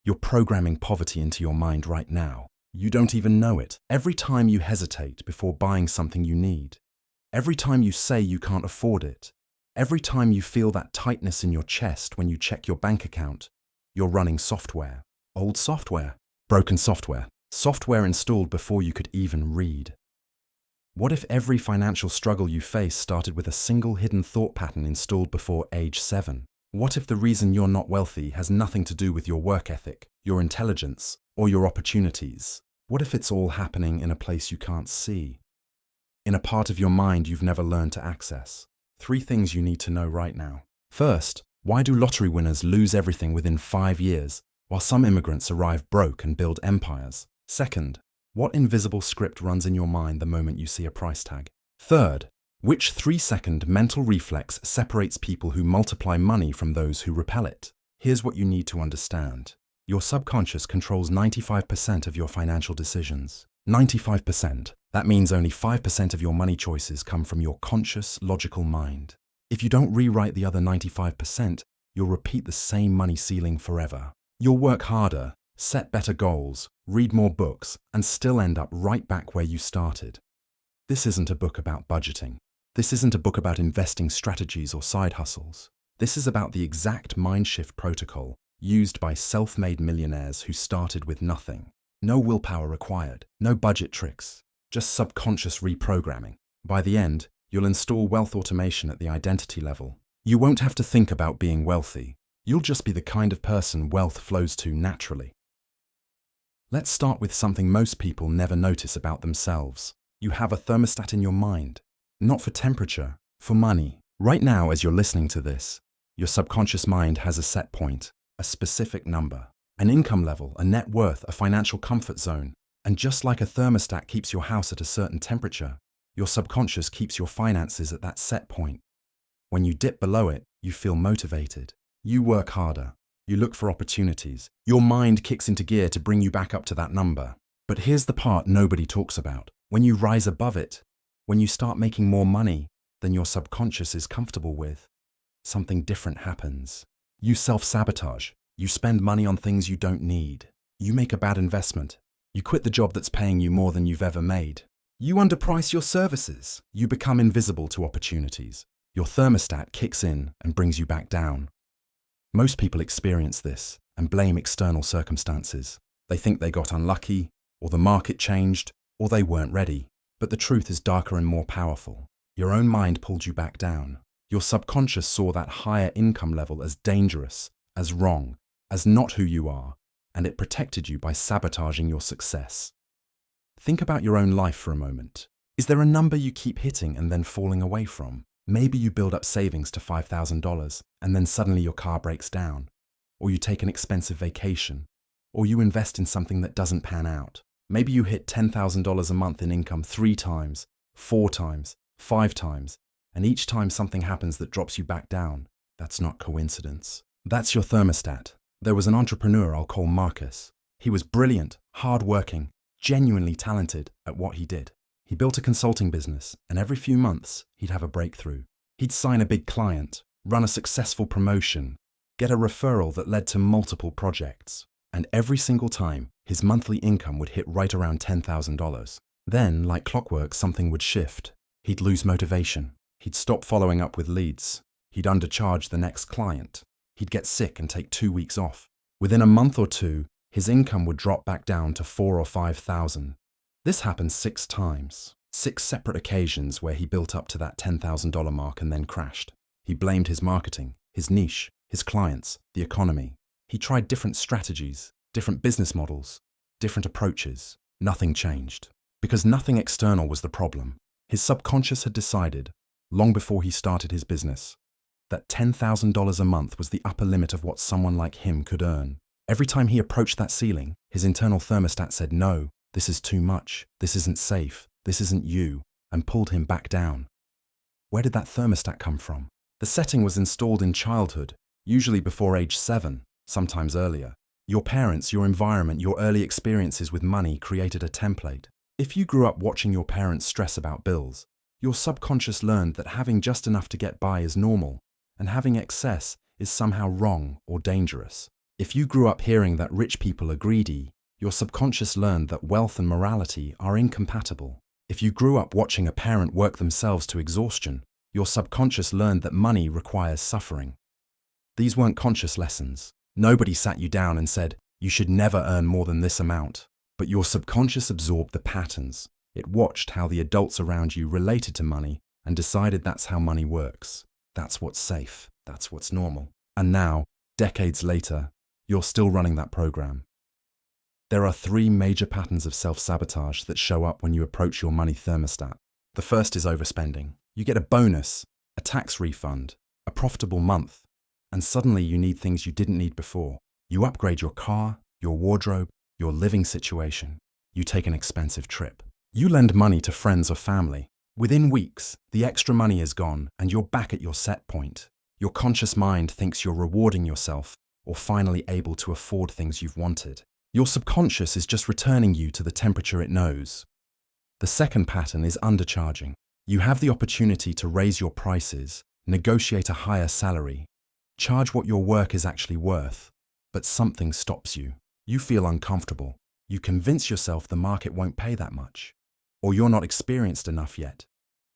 You're programming poverty into your mind right now. You don't even know it. Every time you hesitate before buying something you need, every time you say you can't afford it, every time you feel that tightness in your chest when you check your bank account, you're running software. Old software. Broken software. Software installed before you could even read. What if every financial struggle you face started with a single hidden thought pattern installed before age 7? What if the reason you're not wealthy has nothing to do with your work ethic, your intelligence, or your opportunities? What if it's all happening in a place you can't see? In a part of your mind you've never learned to access? 3 things you need to know right now. First, why do lottery winners lose everything within 5 years, while some immigrants arrive broke and build empires? Second, what invisible script runs in your mind the moment you see a price tag? Third, which 3-second mental reflex separates people who multiply money from those who repel it? Here's what you need to understand. Your subconscious controls 95% of your financial decisions. 95%. That means only 5% of your money choices come from your conscious, logical mind. If you don't rewrite the other 95%, you'll repeat the same money ceiling forever. You'll work harder, set better goals, read more books, and still end up right back where you started. This isn't a book about budgeting. This isn't a book about investing strategies or side hustles. This is about the exact mind shift protocol used by self-made millionaires who started with nothing. No willpower required, no budget tricks, just subconscious reprogramming. By the end, you'll install wealth automation at the identity level. You won't have to think about being wealthy. You'll just be the kind of person wealth flows to naturally. Let's start with something most people never notice about themselves. You have a thermostat in your mind. Not for temperature, for money. Right now, as you're listening to this, your subconscious mind has a set point, a specific number, an income level, a net worth, a financial comfort zone. And just like a thermostat keeps your house at a certain temperature, your subconscious keeps your finances at that set point. When you dip below it, you feel motivated. You work harder. You look for opportunities. Your mind kicks into gear to bring you back up to that number. But here's the part nobody talks about. When you rise above it, when you start making more money than your subconscious is comfortable with, something different happens. You self-sabotage. You spend money on things you don't need. You make a bad investment. You quit the job that's paying you more than you've ever made. You underprice your services. You become invisible to opportunities. Your thermostat kicks in and brings you back down. Most people experience this and blame external circumstances. They think they got unlucky, or the market changed, or they weren't ready. But the truth is darker and more powerful. Your own mind pulled you back down. Your subconscious saw that higher income level as dangerous, as wrong, as not who you are, and it protected you by sabotaging your success. Think about your own life for a moment. Is there a number you keep hitting and then falling away from? Maybe you build up savings to $5,000 and then suddenly your car breaks down, or you take an expensive vacation, or you invest in something that doesn't pan out. Maybe you hit $10,000 a month in income 3 times, 4 times, 5 times, and each time something happens that drops you back down. That's not coincidence. That's your thermostat. There was an entrepreneur I'll call Marcus. He was brilliant, hard-working, genuinely talented at what he did. He built a consulting business, and every few months, he'd have a breakthrough. He'd sign a big client, run a successful promotion, get a referral that led to multiple projects. And every single time, his monthly income would hit right around $10,000. Then, like clockwork, something would shift. He'd lose motivation. He'd stop following up with leads. He'd undercharge the next client. He'd get sick and take 2 weeks off. Within a month or two, his income would drop back down to $4,000 or $5,000. This happened 6 times. 6 separate occasions where he built up to that $10,000 mark and then crashed. He blamed his marketing, his niche, his clients, the economy. He tried different strategies, different business models, different approaches. Nothing changed. Because nothing external was the problem. His subconscious had decided, long before he started his business, that $10,000 a month was the upper limit of what someone like him could earn. Every time he approached that ceiling, his internal thermostat said, "No, this is too much, this isn't safe, this isn't you," and pulled him back down. Where did that thermostat come from? The setting was installed in childhood, usually before age 7, sometimes earlier. Your parents, your environment, your early experiences with money created a template. If you grew up watching your parents stress about bills, your subconscious learned that having just enough to get by is normal, and having excess is somehow wrong or dangerous. If you grew up hearing that rich people are greedy, your subconscious learned that wealth and morality are incompatible. If you grew up watching a parent work themselves to exhaustion, your subconscious learned that money requires suffering. These weren't conscious lessons. Nobody sat you down and said, you should never earn more than this amount. But your subconscious absorbed the patterns. It watched how the adults around you related to money and decided that's how money works. That's what's safe. That's what's normal. And now, decades later, you're still running that program. There are 3 major patterns of self-sabotage that show up when you approach your money thermostat. The first is overspending. You get a bonus, a tax refund, a profitable month, and suddenly you need things you didn't need before. You upgrade your car, your wardrobe, your living situation. You take an expensive trip. You lend money to friends or family. Within weeks, the extra money is gone and you're back at your set point. Your conscious mind thinks you're rewarding yourself or finally able to afford things you've wanted. Your subconscious is just returning you to the temperature it knows. The second pattern is undercharging. You have the opportunity to raise your prices, negotiate a higher salary, charge what your work is actually worth, but something stops you. You feel uncomfortable. You convince yourself the market won't pay that much, or you're not experienced enough yet,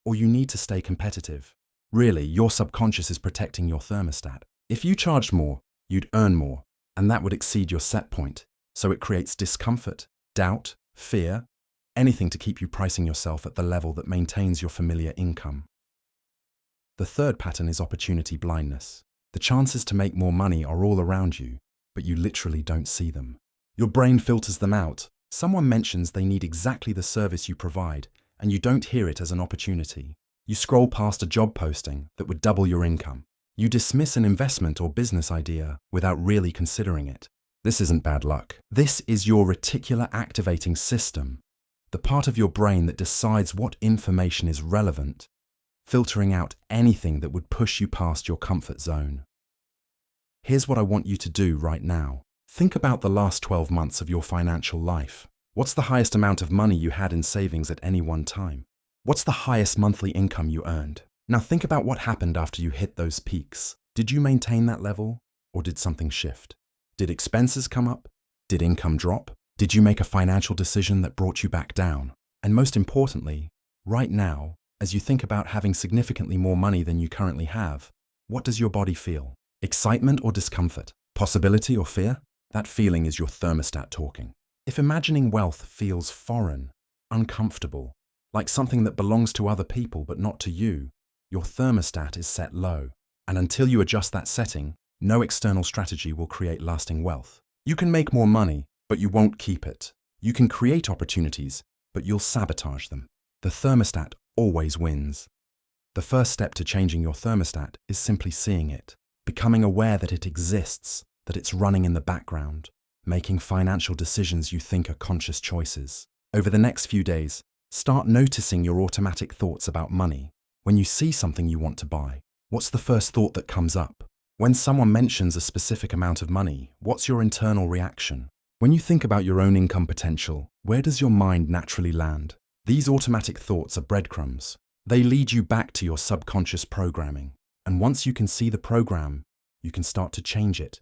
or you need to stay competitive. Really, your subconscious is protecting your thermostat. If you charged more, you'd earn more, and that would exceed your set point. So it creates discomfort, doubt, fear, anything to keep you pricing yourself at the level that maintains your familiar income. The third pattern is opportunity blindness. The chances to make more money are all around you, but you literally don't see them. Your brain filters them out. Someone mentions they need exactly the service you provide, and you don't hear it as an opportunity. You scroll past a job posting that would double your income. You dismiss an investment or business idea without really considering it. This isn't bad luck. This is your reticular activating system, the part of your brain that decides what information is relevant, filtering out anything that would push you past your comfort zone. Here's what I want you to do right now. Think about the last 12 months of your financial life. What's the highest amount of money you had in savings at any one time? What's the highest monthly income you earned? Now think about what happened after you hit those peaks. Did you maintain that level, or did something shift? Did expenses come up? Did income drop? Did you make a financial decision that brought you back down? And most importantly, right now, as you think about having significantly more money than you currently have, what does your body feel? Excitement or discomfort? Possibility or fear? That feeling is your thermostat talking. If imagining wealth feels foreign, uncomfortable, like something that belongs to other people but not to you, your thermostat is set low. And until you adjust that setting, no external strategy will create lasting wealth. You can make more money, but you won't keep it. You can create opportunities, but you'll sabotage them. The thermostat always wins. The first step to changing your thermostat is simply seeing it, becoming aware that it exists, that it's running in the background, making financial decisions you think are conscious choices. Over the next few days, start noticing your automatic thoughts about money. When you see something you want to buy, what's the first thought that comes up? When someone mentions a specific amount of money, what's your internal reaction? When you think about your own income potential, where does your mind naturally land? These automatic thoughts are breadcrumbs. They lead you back to your subconscious programming. And once you can see the program, you can start to change it.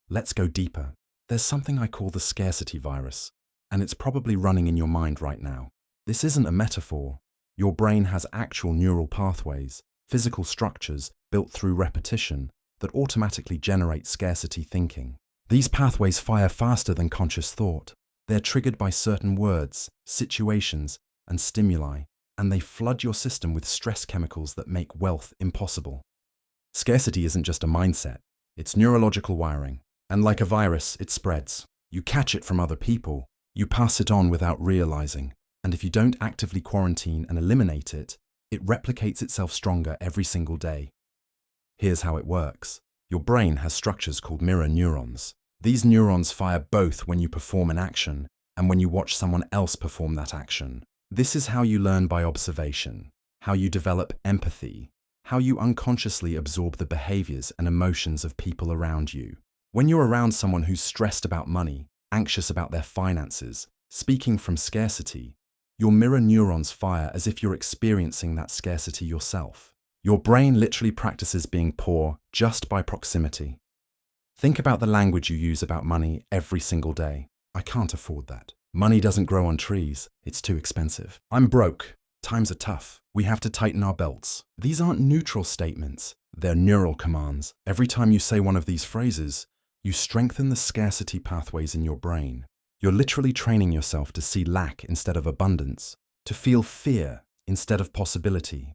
Let's go deeper. There's something I call the scarcity virus, and it's probably running in your mind right now. This isn't a metaphor. Your brain has actual neural pathways, physical structures built through repetition, that automatically generate scarcity thinking. These pathways fire faster than conscious thought. They're triggered by certain words, situations, and stimuli, and they flood your system with stress chemicals that make wealth impossible. Scarcity isn't just a mindset, it's neurological wiring, and like a virus, it spreads. You catch it from other people, you pass it on without realizing, and if you don't actively quarantine and eliminate it, it replicates itself stronger every single day. Here's how it works. Your brain has structures called mirror neurons. These neurons fire both when you perform an action and when you watch someone else perform that action. This is how you learn by observation, how you develop empathy, how you unconsciously absorb the behaviors and emotions of people around you. When you're around someone who's stressed about money, anxious about their finances, speaking from scarcity, your mirror neurons fire as if you're experiencing that scarcity yourself. Your brain literally practices being poor just by proximity. Think about the language you use about money every single day. I can't afford that. Money doesn't grow on trees. It's too expensive. I'm broke. Times are tough. We have to tighten our belts. These aren't neutral statements. They're neural commands. Every time you say one of these phrases, you strengthen the scarcity pathways in your brain. You're literally training yourself to see lack instead of abundance, to feel fear instead of possibility.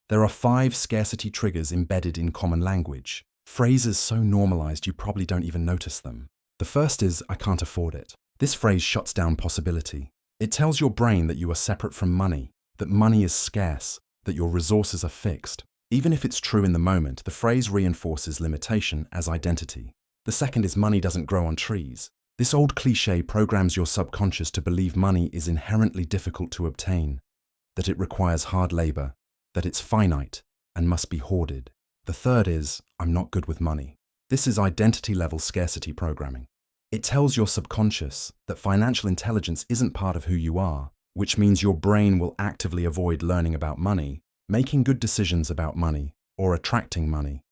There are 5 scarcity triggers embedded in common language, phrases so normalized you probably don't even notice them. The first is, I can't afford it. This phrase shuts down possibility. It tells your brain that you are separate from money, that money is scarce, that your resources are fixed. Even if it's true in the moment, the phrase reinforces limitation as identity. The second is, money doesn't grow on trees. This old cliché programs your subconscious to believe money is inherently difficult to obtain, that it requires hard labor, that it's finite and must be hoarded. The third is, I'm not good with money. This is identity-level scarcity programming. It tells your subconscious that financial intelligence isn't part of who you are, which means your brain will actively avoid learning about money, making good decisions about money, or attracting money.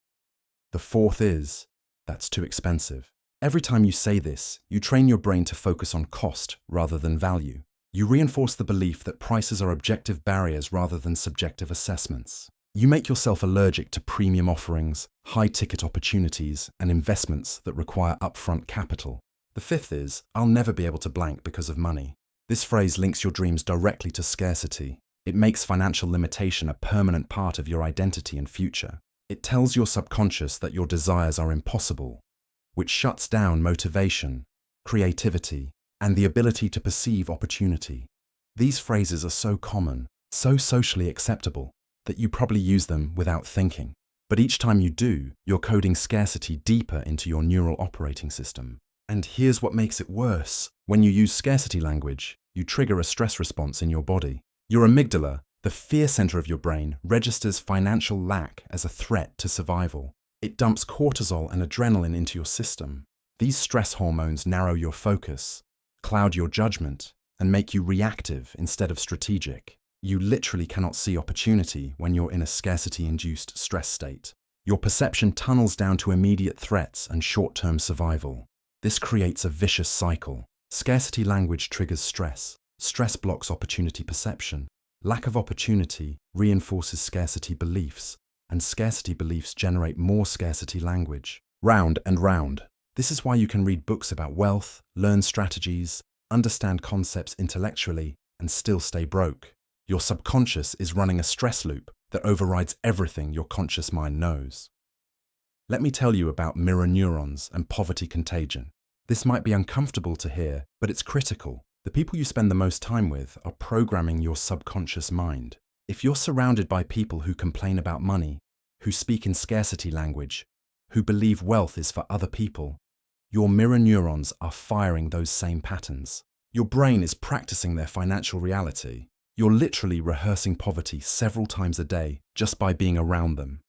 The fourth is, that's too expensive. Every time you say this, you train your brain to focus on cost rather than value. You reinforce the belief that prices are objective barriers rather than subjective assessments. You make yourself allergic to premium offerings, high-ticket opportunities, and investments that require upfront capital. The fifth is, I'll never be able to blank because of money. This phrase links your dreams directly to scarcity. It makes financial limitation a permanent part of your identity and future. It tells your subconscious that your desires are impossible, which shuts down motivation, creativity, and the ability to perceive opportunity. These phrases are so common, so socially acceptable, that you probably use them without thinking. But each time you do, you're coding scarcity deeper into your neural operating system. And here's what makes it worse. When you use scarcity language, you trigger a stress response in your body. Your amygdala, the fear center of your brain, registers financial lack as a threat to survival. It dumps cortisol and adrenaline into your system. These stress hormones narrow your focus, cloud your judgment, and make you reactive instead of strategic. You literally cannot see opportunity when you're in a scarcity-induced stress state. Your perception tunnels down to immediate threats and short-term survival. This creates a vicious cycle. Scarcity language triggers stress. Stress blocks opportunity perception. Lack of opportunity reinforces scarcity beliefs, and scarcity beliefs generate more scarcity language. Round and round. This is why you can read books about wealth, learn strategies, understand concepts intellectually, and still stay broke. Your subconscious is running a stress loop that overrides everything your conscious mind knows. Let me tell you about mirror neurons and poverty contagion. This might be uncomfortable to hear, but it's critical. The people you spend the most time with are programming your subconscious mind. If you're surrounded by people who complain about money, who speak in scarcity language, who believe wealth is for other people, your mirror neurons are firing those same patterns. Your brain is practicing their financial reality. You're literally rehearsing poverty several times a day just by being around them.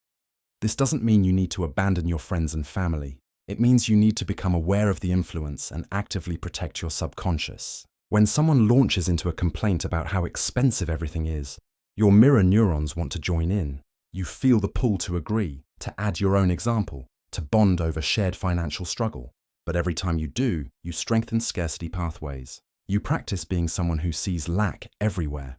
This doesn't mean you need to abandon your friends and family. It means you need to become aware of the influence and actively protect your subconscious. When someone launches into a complaint about how expensive everything is, your mirror neurons want to join in. You feel the pull to agree, to add your own example, to bond over shared financial struggle. But every time you do, you strengthen scarcity pathways. You practice being someone who sees lack everywhere.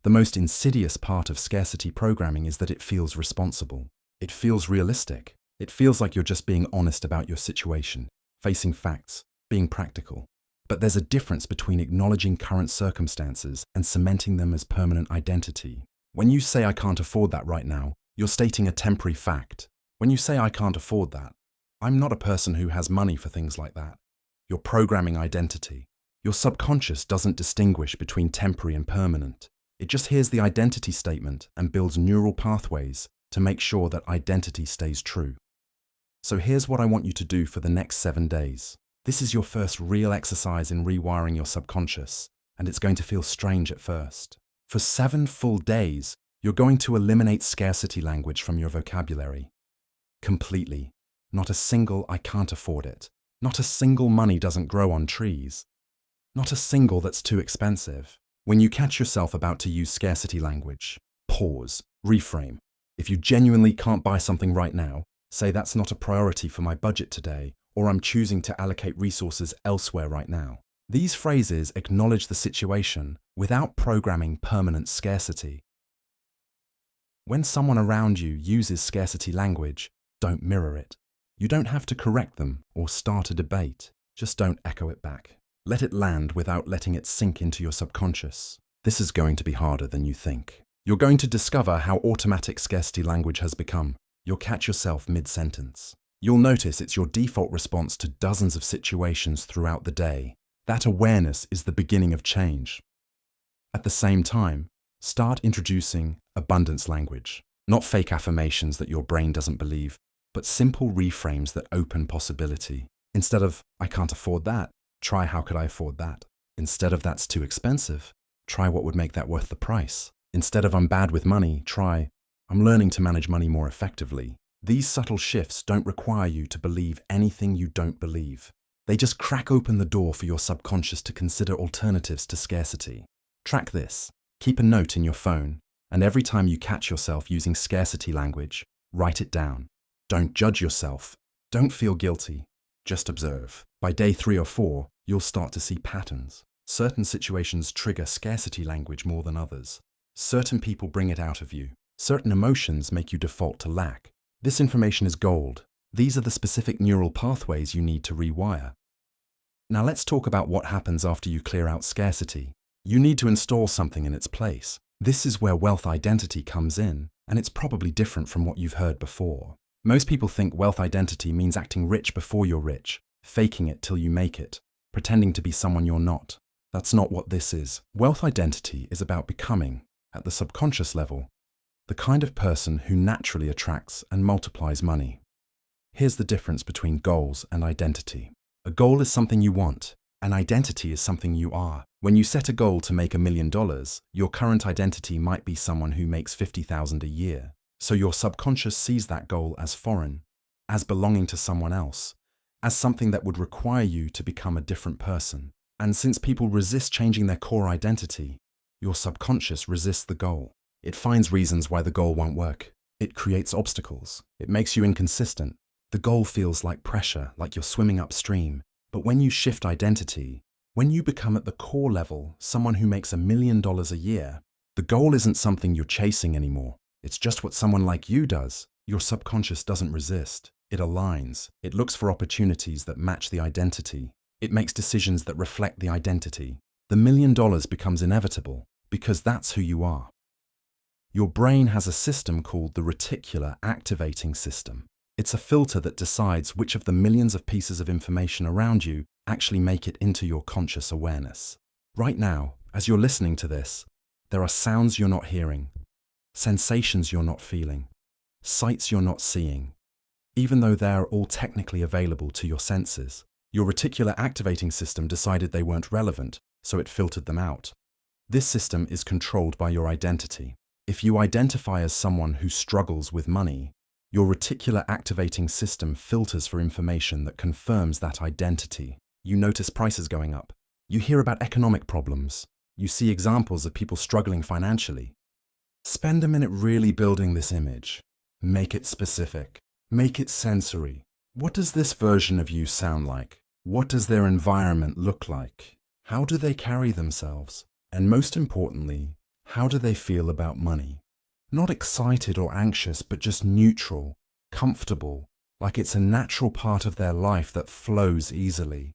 The most insidious part of scarcity programming is that it feels responsible. It feels realistic. It feels like you're just being honest about your situation, facing facts, being practical. But there's a difference between acknowledging current circumstances and cementing them as permanent identity. When you say I can't afford that right now, you're stating a temporary fact. When you say I can't afford that, I'm not a person who has money for things like that. You're programming identity. Your subconscious doesn't distinguish between temporary and permanent. It just hears the identity statement and builds neural pathways to make sure that identity stays true. So here's what I want you to do for the next 7 days. This is your first real exercise in rewiring your subconscious, and it's going to feel strange at first. For 7 full days, you're going to eliminate scarcity language from your vocabulary. Completely. Not a single I can't afford it. Not a single money doesn't grow on trees. Not a single that's too expensive. When you catch yourself about to use scarcity language, pause, reframe. If you genuinely can't buy something right now, Say that's not a priority for my budget today, or I'm choosing to allocate resources elsewhere right now. These phrases acknowledge the situation without programming permanent scarcity. When someone around you uses scarcity language, don't mirror it. You don't have to correct them or start a debate. Just don't echo it back. Let it land without letting it sink into your subconscious. This is going to be harder than you think. You're going to discover how automatic scarcity language has become. You'll catch yourself mid-sentence. You'll notice it's your default response to dozens of situations throughout the day. That awareness is the beginning of change. At the same time, start introducing abundance language. Not fake affirmations that your brain doesn't believe, but simple reframes that open possibility. Instead of, I can't afford that, try how could I afford that? Instead of that's too expensive, try what would make that worth the price. Instead of I'm bad with money, try I'm learning to manage money more effectively. These subtle shifts don't require you to believe anything you don't believe. They just crack open the door for your subconscious to consider alternatives to scarcity. Track this. Keep a note in your phone, and every time you catch yourself using scarcity language, write it down. Don't judge yourself. Don't feel guilty. Just observe. By day 3 or 4, you'll start to see patterns. Certain situations trigger scarcity language more than others. Certain people bring it out of you. Certain emotions make you default to lack. This information is gold. These are the specific neural pathways you need to rewire. Now let's talk about what happens after you clear out scarcity. You need to install something in its place. This is where wealth identity comes in, and it's probably different from what you've heard before. Most people think wealth identity means acting rich before you're rich, faking it till you make it, pretending to be someone you're not. That's not what this is. Wealth identity is about becoming, at the subconscious level, the kind of person who naturally attracts and multiplies money. Here's the difference between goals and identity. A goal is something you want. An identity is something you are. When you set a goal to make $1 million, your current identity might be someone who makes $50,000 a year. So your subconscious sees that goal as foreign, as belonging to someone else, as something that would require you to become a different person. And since people resist changing their core identity, your subconscious resists the goal. It finds reasons why the goal won't work. It creates obstacles. It makes you inconsistent. The goal feels like pressure, like you're swimming upstream. But when you shift identity, when you become at the core level someone who makes $1 million a year, the goal isn't something you're chasing anymore. It's just what someone like you does. Your subconscious doesn't resist. It aligns. It looks for opportunities that match the identity. It makes decisions that reflect the identity. The $1 million becomes inevitable because that's who you are. Your brain has a system called the reticular activating system. It's a filter that decides which of the millions of pieces of information around you actually make it into your conscious awareness. Right now, as you're listening to this, there are sounds you're not hearing, sensations you're not feeling, sights you're not seeing, even though they're all technically available to your senses. Your reticular activating system decided they weren't relevant, so it filtered them out. This system is controlled by your identity. If you identify as someone who struggles with money, your reticular activating system filters for information that confirms that identity. You notice prices going up. You hear about economic problems. You see examples of people struggling financially. Spend a minute really building this image. Make it specific. Make it sensory. What does this version of you sound like? What does their environment look like? How do they carry themselves? And most importantly, how do they feel about money? Not excited or anxious, but just neutral, comfortable, like it's a natural part of their life that flows easily.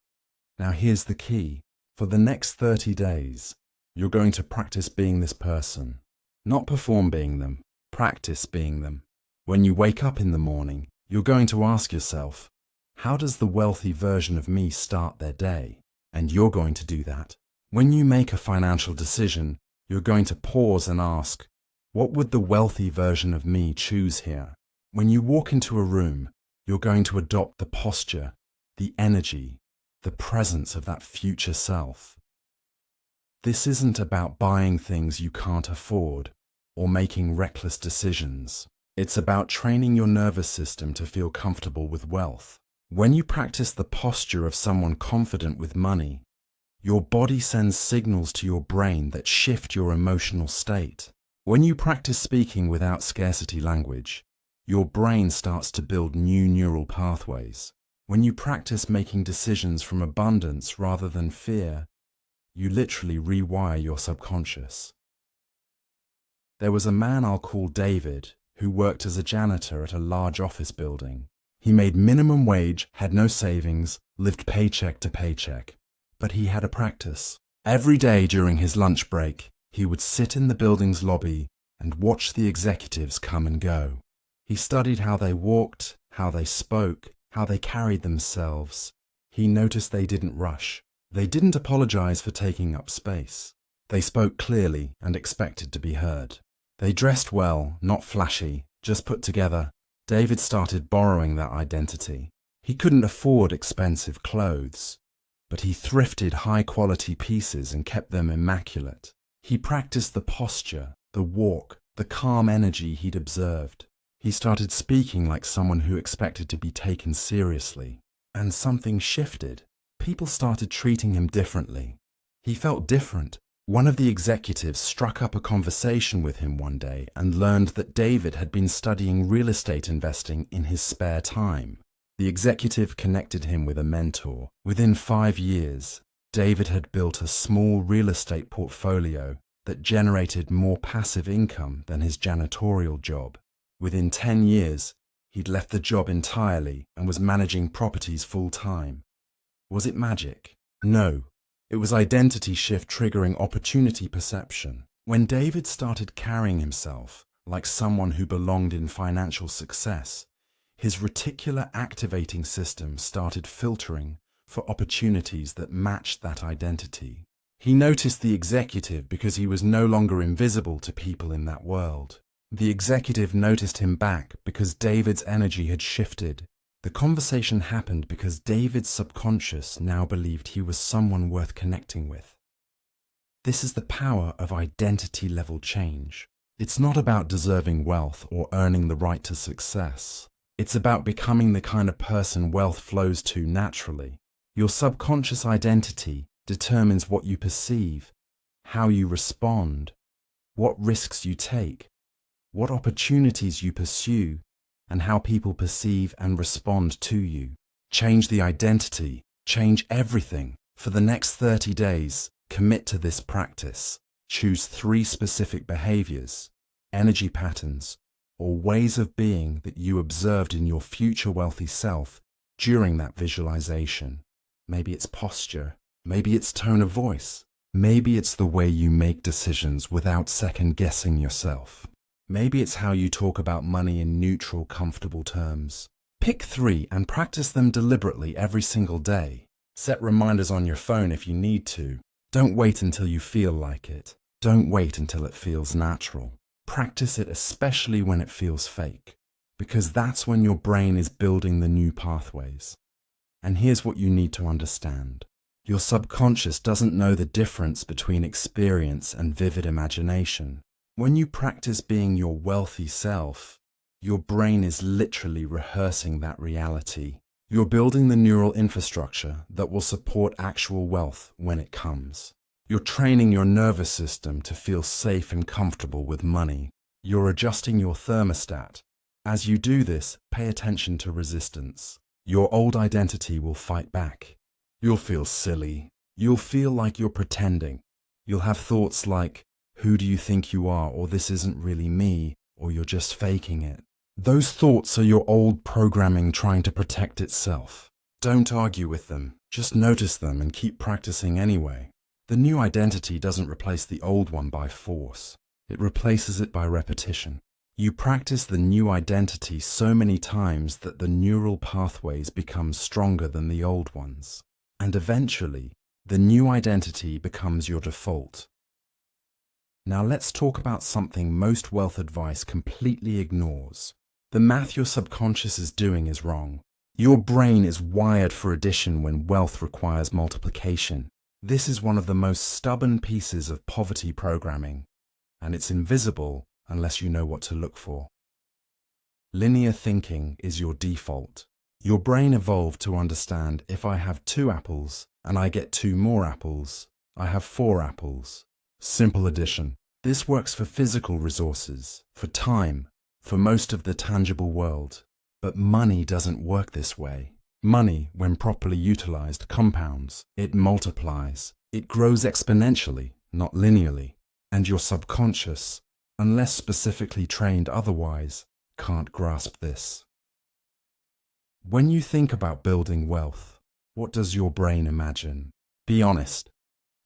Now here's the key. For the next 30 days, you're going to practice being this person. Not perform being them, practice being them. When you wake up in the morning, you're going to ask yourself, how does the wealthy version of me start their day? And you're going to do that. When you make a financial decision, you're going to pause and ask, what would the wealthy version of me choose here? When you walk into a room, you're going to adopt the posture, the energy, the presence of that future self. This isn't about buying things you can't afford or making reckless decisions. It's about training your nervous system to feel comfortable with wealth. When you practice the posture of someone confident with money, your body sends signals to your brain that shift your emotional state. When you practice speaking without scarcity language, your brain starts to build new neural pathways. When you practice making decisions from abundance rather than fear, you literally rewire your subconscious. There was a man I'll call David who worked as a janitor at a large office building. He made minimum wage, had no savings, lived paycheck to paycheck. But he had a practice. Every day during his lunch break, he would sit in the building's lobby and watch the executives come and go. He studied how they walked, how they spoke, how they carried themselves. He noticed they didn't rush. They didn't apologize for taking up space. They spoke clearly and expected to be heard. They dressed well, not flashy, just put together. David started borrowing that identity. He couldn't afford expensive clothes, but he thrifted high-quality pieces and kept them immaculate. He practiced the posture, the walk, the calm energy he'd observed. He started speaking like someone who expected to be taken seriously. And something shifted. People started treating him differently. He felt different. One of the executives struck up a conversation with him one day and learned that David had been studying real estate investing in his spare time. The executive connected him with a mentor. Within 5 years, David had built a small real estate portfolio that generated more passive income than his janitorial job. Within 10 years, he'd left the job entirely and was managing properties full-time. Was it magic? No. It was identity shift triggering opportunity perception. When David started carrying himself like someone who belonged in financial success, his reticular activating system started filtering for opportunities that matched that identity. He noticed the executive because he was no longer invisible to people in that world. The executive noticed him back because David's energy had shifted. The conversation happened because David's subconscious now believed he was someone worth connecting with. This is the power of identity-level change. It's not about deserving wealth or earning the right to success. It's about becoming the kind of person wealth flows to naturally. Your subconscious identity determines what you perceive, how you respond, what risks you take, what opportunities you pursue, and how people perceive and respond to you. Change the identity, change everything. For the next 30 days, commit to this practice. Choose 3 specific behaviors, energy patterns, or ways of being that you observed in your future wealthy self during that visualization. Maybe it's posture, maybe it's tone of voice, maybe it's the way you make decisions without second-guessing yourself. Maybe it's how you talk about money in neutral, comfortable terms. Pick 3 and practice them deliberately every single day. Set reminders on your phone if you need to. Don't wait until you feel like it. Don't wait until it feels natural. Practice it especially when it feels fake, because that's when your brain is building the new pathways. And here's what you need to understand. Your subconscious doesn't know the difference between experience and vivid imagination. When you practice being your wealthy self, your brain is literally rehearsing that reality. You're building the neural infrastructure that will support actual wealth when it comes. You're training your nervous system to feel safe and comfortable with money. You're adjusting your thermostat. As you do this, pay attention to resistance. Your old identity will fight back. You'll feel silly. You'll feel like you're pretending. You'll have thoughts like, "Who do you think you are?" or "This isn't really me," or "You're just faking it." Those thoughts are your old programming trying to protect itself. Don't argue with them. Just notice them and keep practicing anyway. The new identity doesn't replace the old one by force. It replaces it by repetition. You practice the new identity so many times that the neural pathways become stronger than the old ones. And eventually, the new identity becomes your default. Now let's talk about something most wealth advice completely ignores. The math your subconscious is doing is wrong. Your brain is wired for addition when wealth requires multiplication. This is one of the most stubborn pieces of poverty programming, and it's invisible unless you know what to look for. Linear thinking is your default. Your brain evolved to understand if I have 2 apples and I get 2 more apples, I have 4 apples. Simple addition. This works for physical resources, for time, for most of the tangible world. But money doesn't work this way. Money, when properly utilized, compounds. It multiplies. It grows exponentially, not linearly. And your subconscious, unless specifically trained otherwise, can't grasp this. When you think about building wealth, what does your brain imagine? Be honest.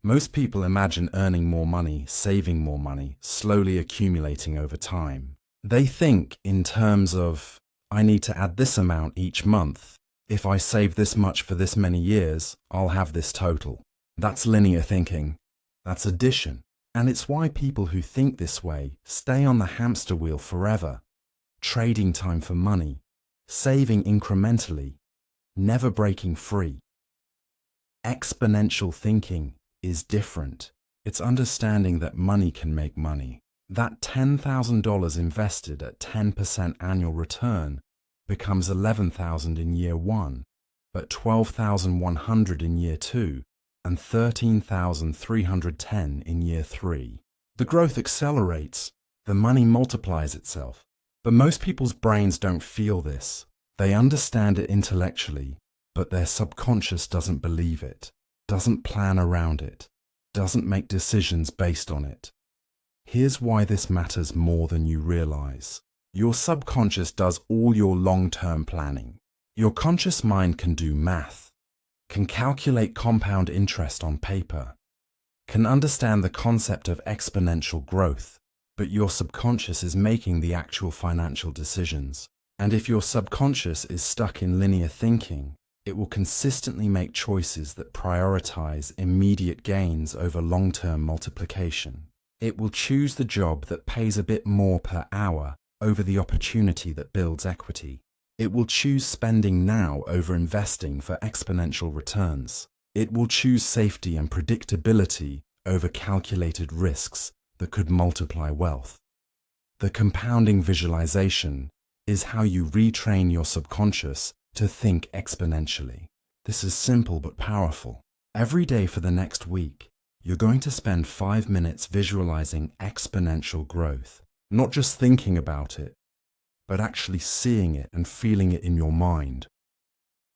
Most people imagine earning more money, saving more money, slowly accumulating over time. They think in terms of, I need to add this amount each month. If I save this much for this many years, I'll have this total. That's linear thinking. That's addition. And it's why people who think this way stay on the hamster wheel forever, trading time for money, saving incrementally, never breaking free. Exponential thinking is different. It's understanding that money can make money. That $10,000 invested at 10% annual return becomes $11,000 in year 1, but $12,100 in year 2, and $13,310 in year 3. The growth accelerates. The money multiplies itself. But most people's brains don't feel this. They understand it intellectually, but their subconscious doesn't believe it, doesn't plan around it, doesn't make decisions based on it. Here's why this matters more than you realize. Your subconscious does all your long-term planning. Your conscious mind can do math, can calculate compound interest on paper, can understand the concept of exponential growth, but your subconscious is making the actual financial decisions. And if your subconscious is stuck in linear thinking, it will consistently make choices that prioritize immediate gains over long-term multiplication. It will choose the job that pays a bit more per hour over the opportunity that builds equity. It will choose spending now over investing for exponential returns. It will choose safety and predictability over calculated risks that could multiply wealth. The compounding visualization is how you retrain your subconscious to think exponentially. This is simple but powerful. Every day for the next week, you're going to spend 5 minutes visualizing exponential growth, not just thinking about it, but actually seeing it and feeling it in your mind.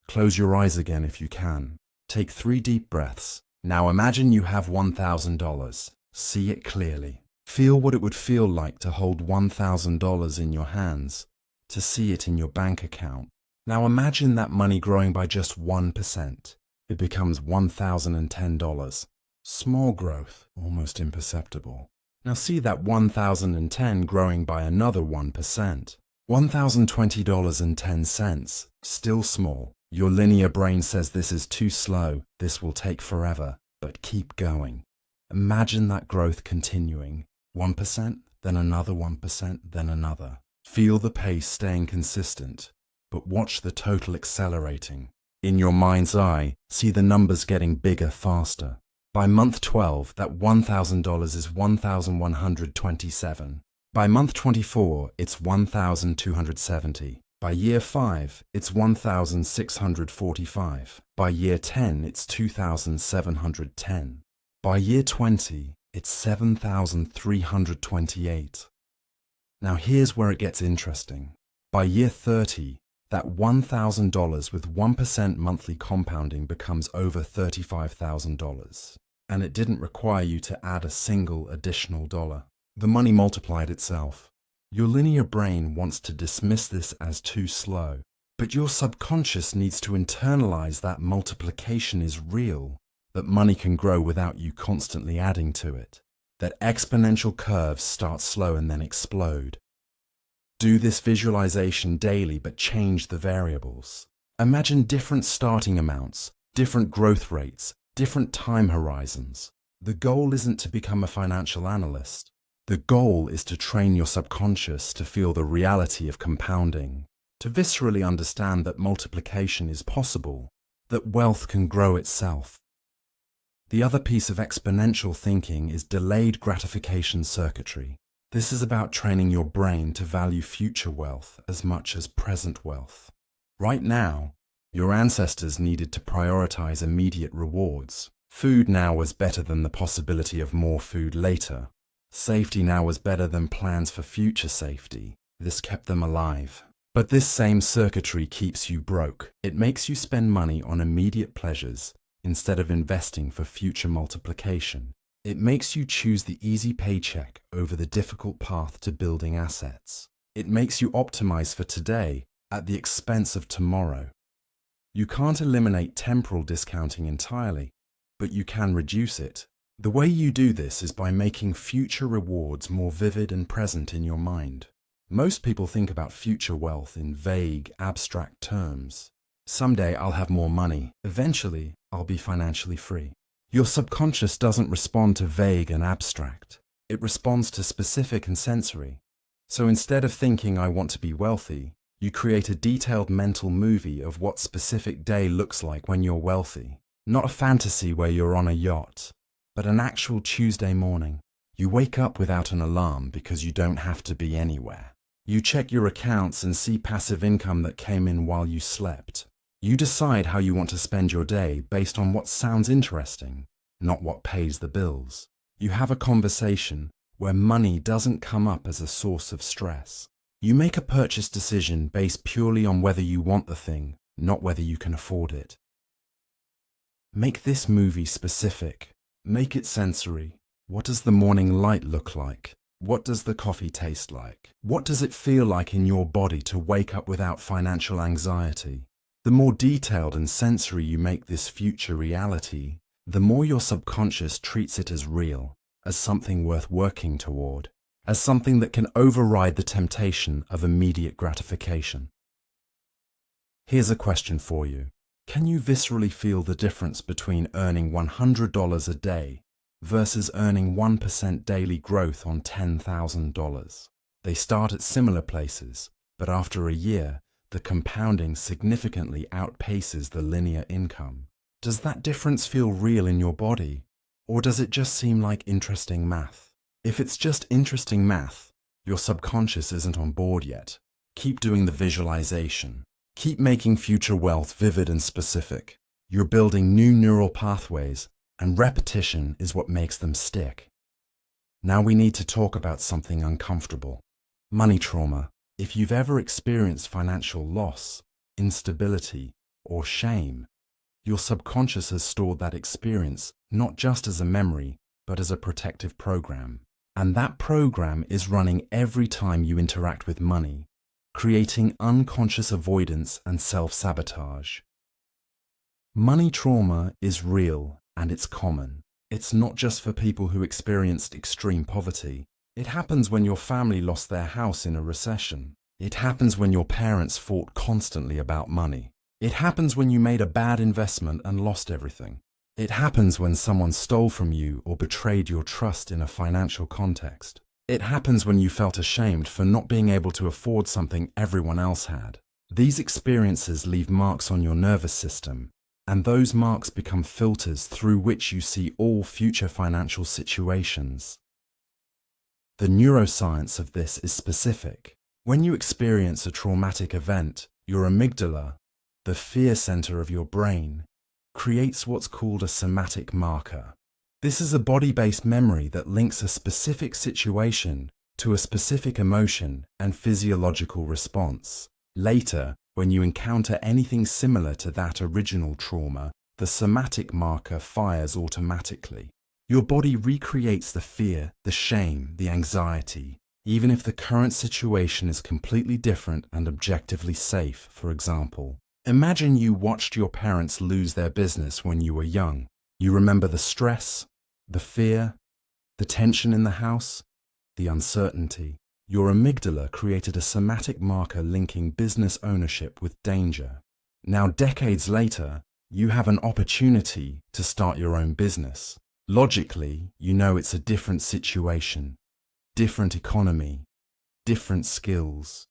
Close your eyes again if you can. Take 3 deep breaths. Now imagine you have $1,000. See it clearly. Feel what it would feel like to hold $1,000 in your hands, to see it in your bank account. Now imagine that money growing by just 1%. It becomes $1,010. Small growth, almost imperceptible. Now see that $1,010 growing by another 1%. $1,020.10, still small. Your linear brain says this is too slow, this will take forever, but keep going. Imagine that growth continuing. 1%, then another 1%, then another. Feel the pace staying consistent, but watch the total accelerating. In your mind's eye, see the numbers getting bigger faster. By month 12, that $1,000 is $1,127. By month 24, it's $1,270. By year 5, it's $1,645. By year 10, it's $2,710. By year 20, it's $7,328. Now here's where it gets interesting. By year 30, that $1,000 with 1% monthly compounding becomes over $35,000. And it didn't require you to add a single additional dollar. The money multiplied itself. Your linear brain wants to dismiss this as too slow, but your subconscious needs to internalize that multiplication is real, that money can grow without you constantly adding to it, that exponential curves start slow and then explode. Do this visualization daily, but change the variables. Imagine different starting amounts, different growth rates, different time horizons. The goal isn't to become a financial analyst. The goal is to train your subconscious to feel the reality of compounding, to viscerally understand that multiplication is possible, that wealth can grow itself. The other piece of exponential thinking is delayed gratification circuitry. This is about training your brain to value future wealth as much as present wealth. Right now, your ancestors needed to prioritize immediate rewards. Food now was better than the possibility of more food later. Safety now was better than plans for future safety. This kept them alive. But this same circuitry keeps you broke. It makes you spend money on immediate pleasures instead of investing for future multiplication. It makes you choose the easy paycheck over the difficult path to building assets. It makes you optimize for today at the expense of tomorrow. You can't eliminate temporal discounting entirely, but you can reduce it. The way you do this is by making future rewards more vivid and present in your mind. Most people think about future wealth in vague, abstract terms. Someday I'll have more money. Eventually, I'll be financially free. Your subconscious doesn't respond to vague and abstract. It responds to specific and sensory. So instead of thinking I want to be wealthy, you create a detailed mental movie of what specific day looks like when you're wealthy. Not a fantasy where you're on a yacht, but an actual Tuesday morning. You wake up without an alarm because you don't have to be anywhere. You check your accounts and see passive income that came in while you slept. You decide how you want to spend your day based on what sounds interesting, not what pays the bills. You have a conversation where money doesn't come up as a source of stress. You make a purchase decision based purely on whether you want the thing, not whether you can afford it. Make this movie specific. Make it sensory. What does the morning light look like? What does the coffee taste like? What does it feel like in your body to wake up without financial anxiety? The more detailed and sensory you make this future reality, the more your subconscious treats it as real, as something worth working toward, as something that can override the temptation of immediate gratification. Here's a question for you. Can you viscerally feel the difference between earning $100 a day versus earning 1% daily growth on $10,000? They start at similar places, but after a year, the compounding significantly outpaces the linear income. Does that difference feel real in your body, or does it just seem like interesting math? If it's just interesting math, your subconscious isn't on board yet. Keep doing the visualization. Keep making future wealth vivid and specific. You're building new neural pathways, and repetition is what makes them stick. Now we need to talk about something uncomfortable. Money trauma. If you've ever experienced financial loss, instability, or shame, your subconscious has stored that experience not just as a memory, but as a protective program. And that program is running every time you interact with money, creating unconscious avoidance and self-sabotage. Money trauma is real and it's common. It's not just for people who experienced extreme poverty. It happens when your family lost their house in a recession. It happens when your parents fought constantly about money. It happens when you made a bad investment and lost everything. It happens when someone stole from you or betrayed your trust in a financial context. It happens when you felt ashamed for not being able to afford something everyone else had. These experiences leave marks on your nervous system, and those marks become filters through which you see all future financial situations. The neuroscience of this is specific. When you experience a traumatic event, your amygdala, the fear center of your brain, creates what's called a somatic marker. This is a body-based memory that links a specific situation to a specific emotion and physiological response. Later, when you encounter anything similar to that original trauma, the somatic marker fires automatically. Your body recreates the fear, the shame, the anxiety, even if the current situation is completely different and objectively safe. For example, imagine you watched your parents lose their business when you were young. You remember the stress, the fear, the tension in the house, the uncertainty. Your amygdala created a somatic marker linking business ownership with danger. Now, decades later, you have an opportunity to start your own business. Logically, you know it's a different situation, different economy, different skills,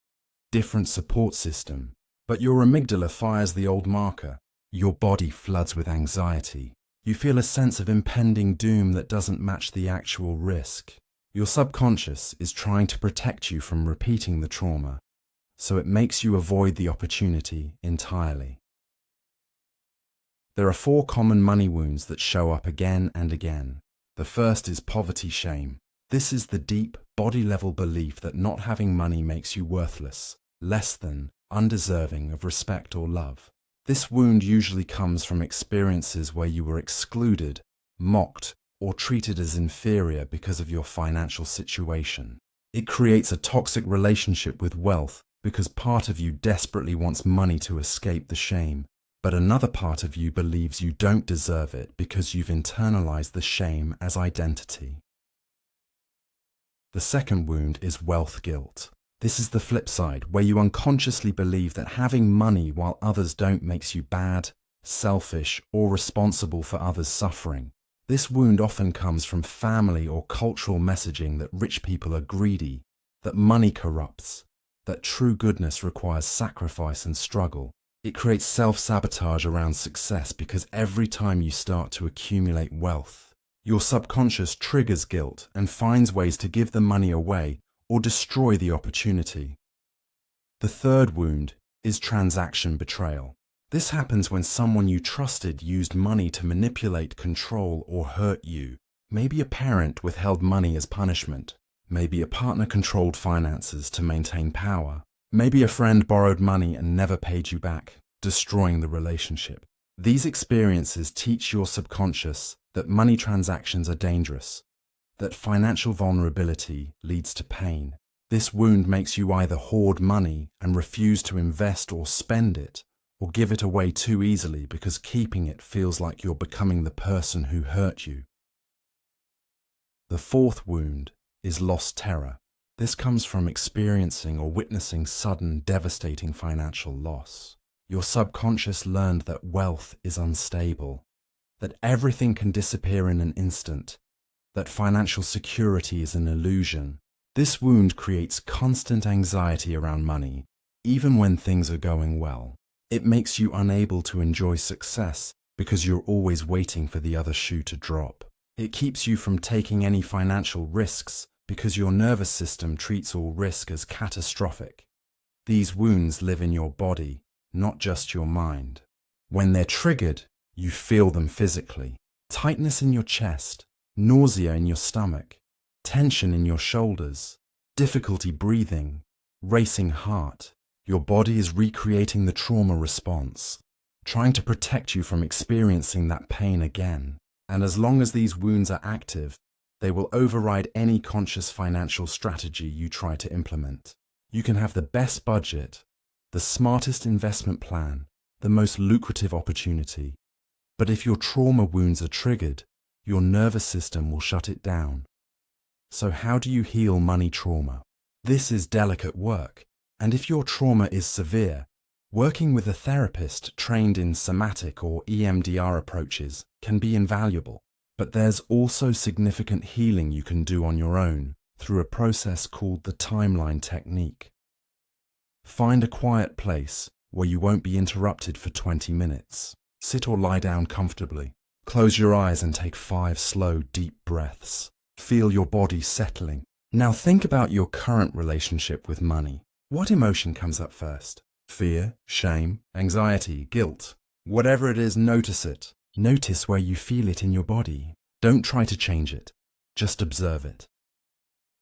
different support system. But your amygdala fires the old marker. Your body floods with anxiety. You feel a sense of impending doom that doesn't match the actual risk. Your subconscious is trying to protect you from repeating the trauma, so it makes you avoid the opportunity entirely. There are 4 common money wounds that show up again and again. The first is poverty shame. This is the deep, body-level belief that not having money makes you worthless, less than, undeserving of respect or love. This wound usually comes from experiences where you were excluded, mocked, or treated as inferior because of your financial situation. It creates a toxic relationship with wealth because part of you desperately wants money to escape the shame, but another part of you believes you don't deserve it because you've internalized the shame as identity. The second wound is wealth guilt. This is the flip side, where you unconsciously believe that having money while others don't makes you bad, selfish, or responsible for others' suffering. This wound often comes from family or cultural messaging that rich people are greedy, that money corrupts, that true goodness requires sacrifice and struggle. It creates self-sabotage around success because every time you start to accumulate wealth, your subconscious triggers guilt and finds ways to give the money away or destroy the opportunity. The third wound is transaction betrayal. This happens when someone you trusted used money to manipulate, control, or hurt you. Maybe a parent withheld money as punishment. Maybe a partner controlled finances to maintain power. Maybe a friend borrowed money and never paid you back, destroying the relationship. These experiences teach your subconscious that money transactions are dangerous, that financial vulnerability leads to pain. This wound makes you either hoard money and refuse to invest or spend it, or give it away too easily because keeping it feels like you're becoming the person who hurt you. The fourth wound is lost terror. This comes from experiencing or witnessing sudden, devastating financial loss. Your subconscious learned that wealth is unstable, that everything can disappear in an instant, that financial security is an illusion. This wound creates constant anxiety around money, even when things are going well. It makes you unable to enjoy success because you're always waiting for the other shoe to drop. It keeps you from taking any financial risks because your nervous system treats all risk as catastrophic. These wounds live in your body, not just your mind. When they're triggered, you feel them physically. Tightness in your chest, nausea in your stomach, tension in your shoulders, difficulty breathing, racing heart. Your body is recreating the trauma response, trying to protect you from experiencing that pain again. And as long as these wounds are active, they will override any conscious financial strategy you try to implement. You can have the best budget, the smartest investment plan, the most lucrative opportunity. But if your trauma wounds are triggered, your nervous system will shut it down. So how do you heal money trauma? This is delicate work. And if your trauma is severe, working with a therapist trained in somatic or EMDR approaches can be invaluable. But there's also significant healing you can do on your own through a process called the timeline technique. Find a quiet place where you won't be interrupted for 20 minutes. Sit or lie down comfortably. Close your eyes and take 5 slow, deep breaths. Feel your body settling. Now think about your current relationship with money. What emotion comes up first? Fear, shame, anxiety, guilt. Whatever it is, notice it. Notice where you feel it in your body. Don't try to change it. Just observe it.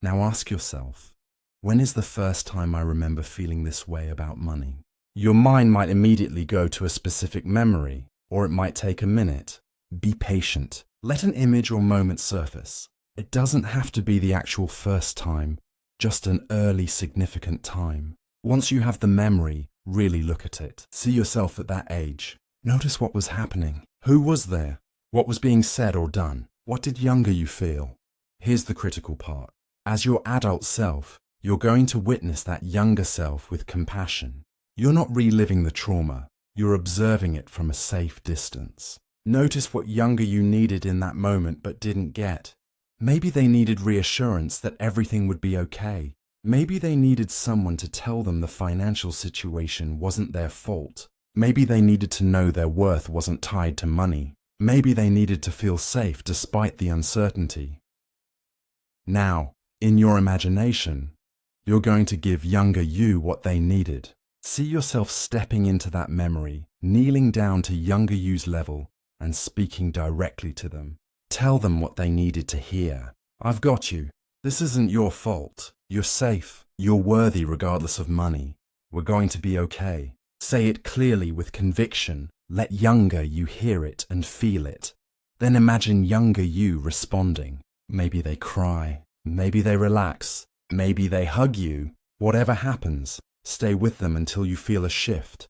Now ask yourself, when is the first time I remember feeling this way about money? Your mind might immediately go to a specific memory, or it might take a minute. Be patient. Let an image or moment surface. It doesn't have to be the actual first time, just an early significant time. Once you have the memory, really look at it. See yourself at that age. Notice what was happening. Who was there? What was being said or done? What did younger you feel? Here's the critical part. As your adult self, you're going to witness that younger self with compassion. You're not reliving the trauma. You're observing it from a safe distance. Notice what younger you needed in that moment but didn't get. Maybe they needed reassurance that everything would be okay. Maybe they needed someone to tell them the financial situation wasn't their fault. Maybe they needed to know their worth wasn't tied to money. Maybe they needed to feel safe despite the uncertainty. Now, in your imagination, you're going to give younger you what they needed. See yourself stepping into that memory, kneeling down to younger you's level and speaking directly to them. Tell them what they needed to hear. I've got you. This isn't your fault. You're safe. You're worthy regardless of money. We're going to be okay. Say it clearly with conviction. Let younger you hear it and feel it. Then imagine younger you responding. Maybe they cry. Maybe they relax. Maybe they hug you. Whatever happens, stay with them until you feel a shift,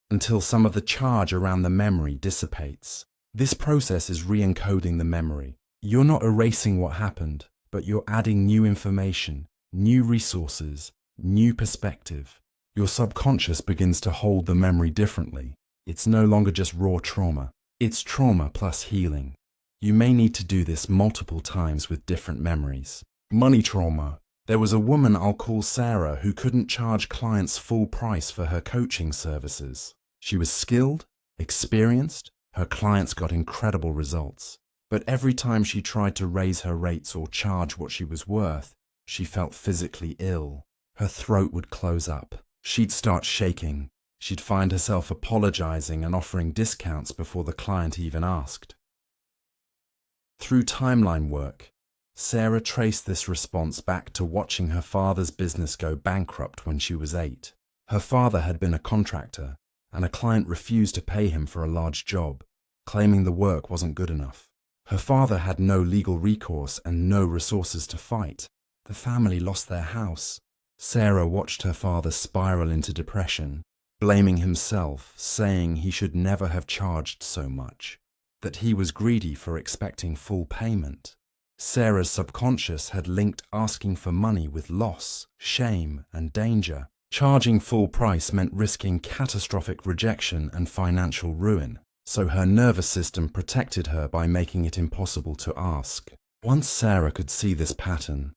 until some of the charge around the memory dissipates. This process is re-encoding the memory. You're not erasing what happened, but you're adding new information, new resources, new perspective. Your subconscious begins to hold the memory differently. It's no longer just raw trauma. It's trauma plus healing. You may need to do this multiple times with different memories. Money trauma. There was a woman I'll call Sarah who couldn't charge clients full price for her coaching services. She was skilled, experienced, her clients got incredible results. But every time she tried to raise her rates or charge what she was worth, she felt physically ill. Her throat would close up. She'd start shaking. She'd find herself apologizing and offering discounts before the client even asked. Through timeline work, Sarah traced this response back to watching her father's business go bankrupt when she was 8. Her father had been a contractor, and a client refused to pay him for a large job, claiming the work wasn't good enough. Her father had no legal recourse and no resources to fight. The family lost their house. Sarah watched her father spiral into depression, blaming himself, saying he should never have charged so much, that he was greedy for expecting full payment. Sarah's subconscious had linked asking for money with loss, shame, and danger. Charging full price meant risking catastrophic rejection and financial ruin, so her nervous system protected her by making it impossible to ask. Once Sarah could see this pattern,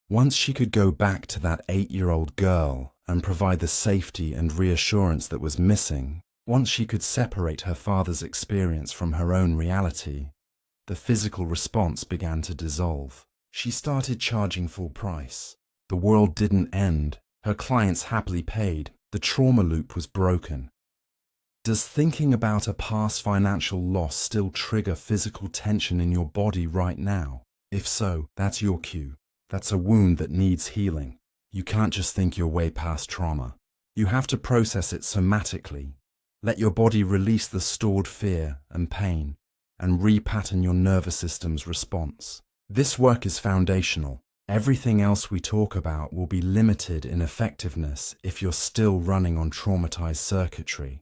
once she could go back to that 8-year-old girl and provide the safety and reassurance that was missing, once she could separate her father's experience from her own reality, the physical response began to dissolve. She started charging full price. The world didn't end. Her clients happily paid. The trauma loop was broken. Does thinking about a past financial loss still trigger physical tension in your body right now? If so, that's your cue. That's a wound that needs healing. You can't just think your way past trauma. You have to process it somatically. Let your body release the stored fear and pain, and repattern your nervous system's response. This work is foundational. Everything else we talk about will be limited in effectiveness if you're still running on traumatized circuitry.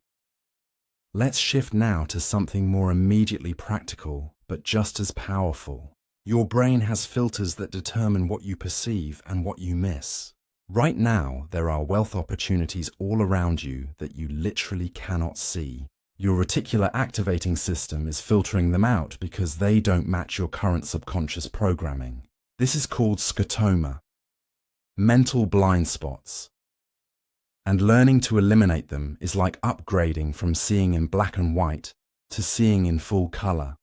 Let's shift now to something more immediately practical, but just as powerful. Your brain has filters that determine what you perceive and what you miss. Right now, there are wealth opportunities all around you that you literally cannot see. Your reticular activating system is filtering them out because they don't match your current subconscious programming. This is called scotoma, mental blind spots. And learning to eliminate them is like upgrading from seeing in black and white to seeing in full color.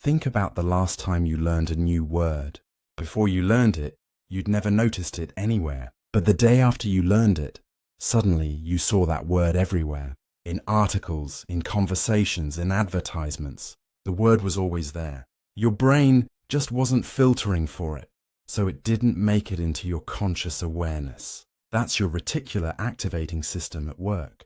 Think about the last time you learned a new word. Before you learned it, you'd never noticed it anywhere. But the day after you learned it, suddenly you saw that word everywhere. In articles, in conversations, in advertisements. The word was always there. Your brain just wasn't filtering for it, so it didn't make it into your conscious awareness. That's your reticular activating system at work.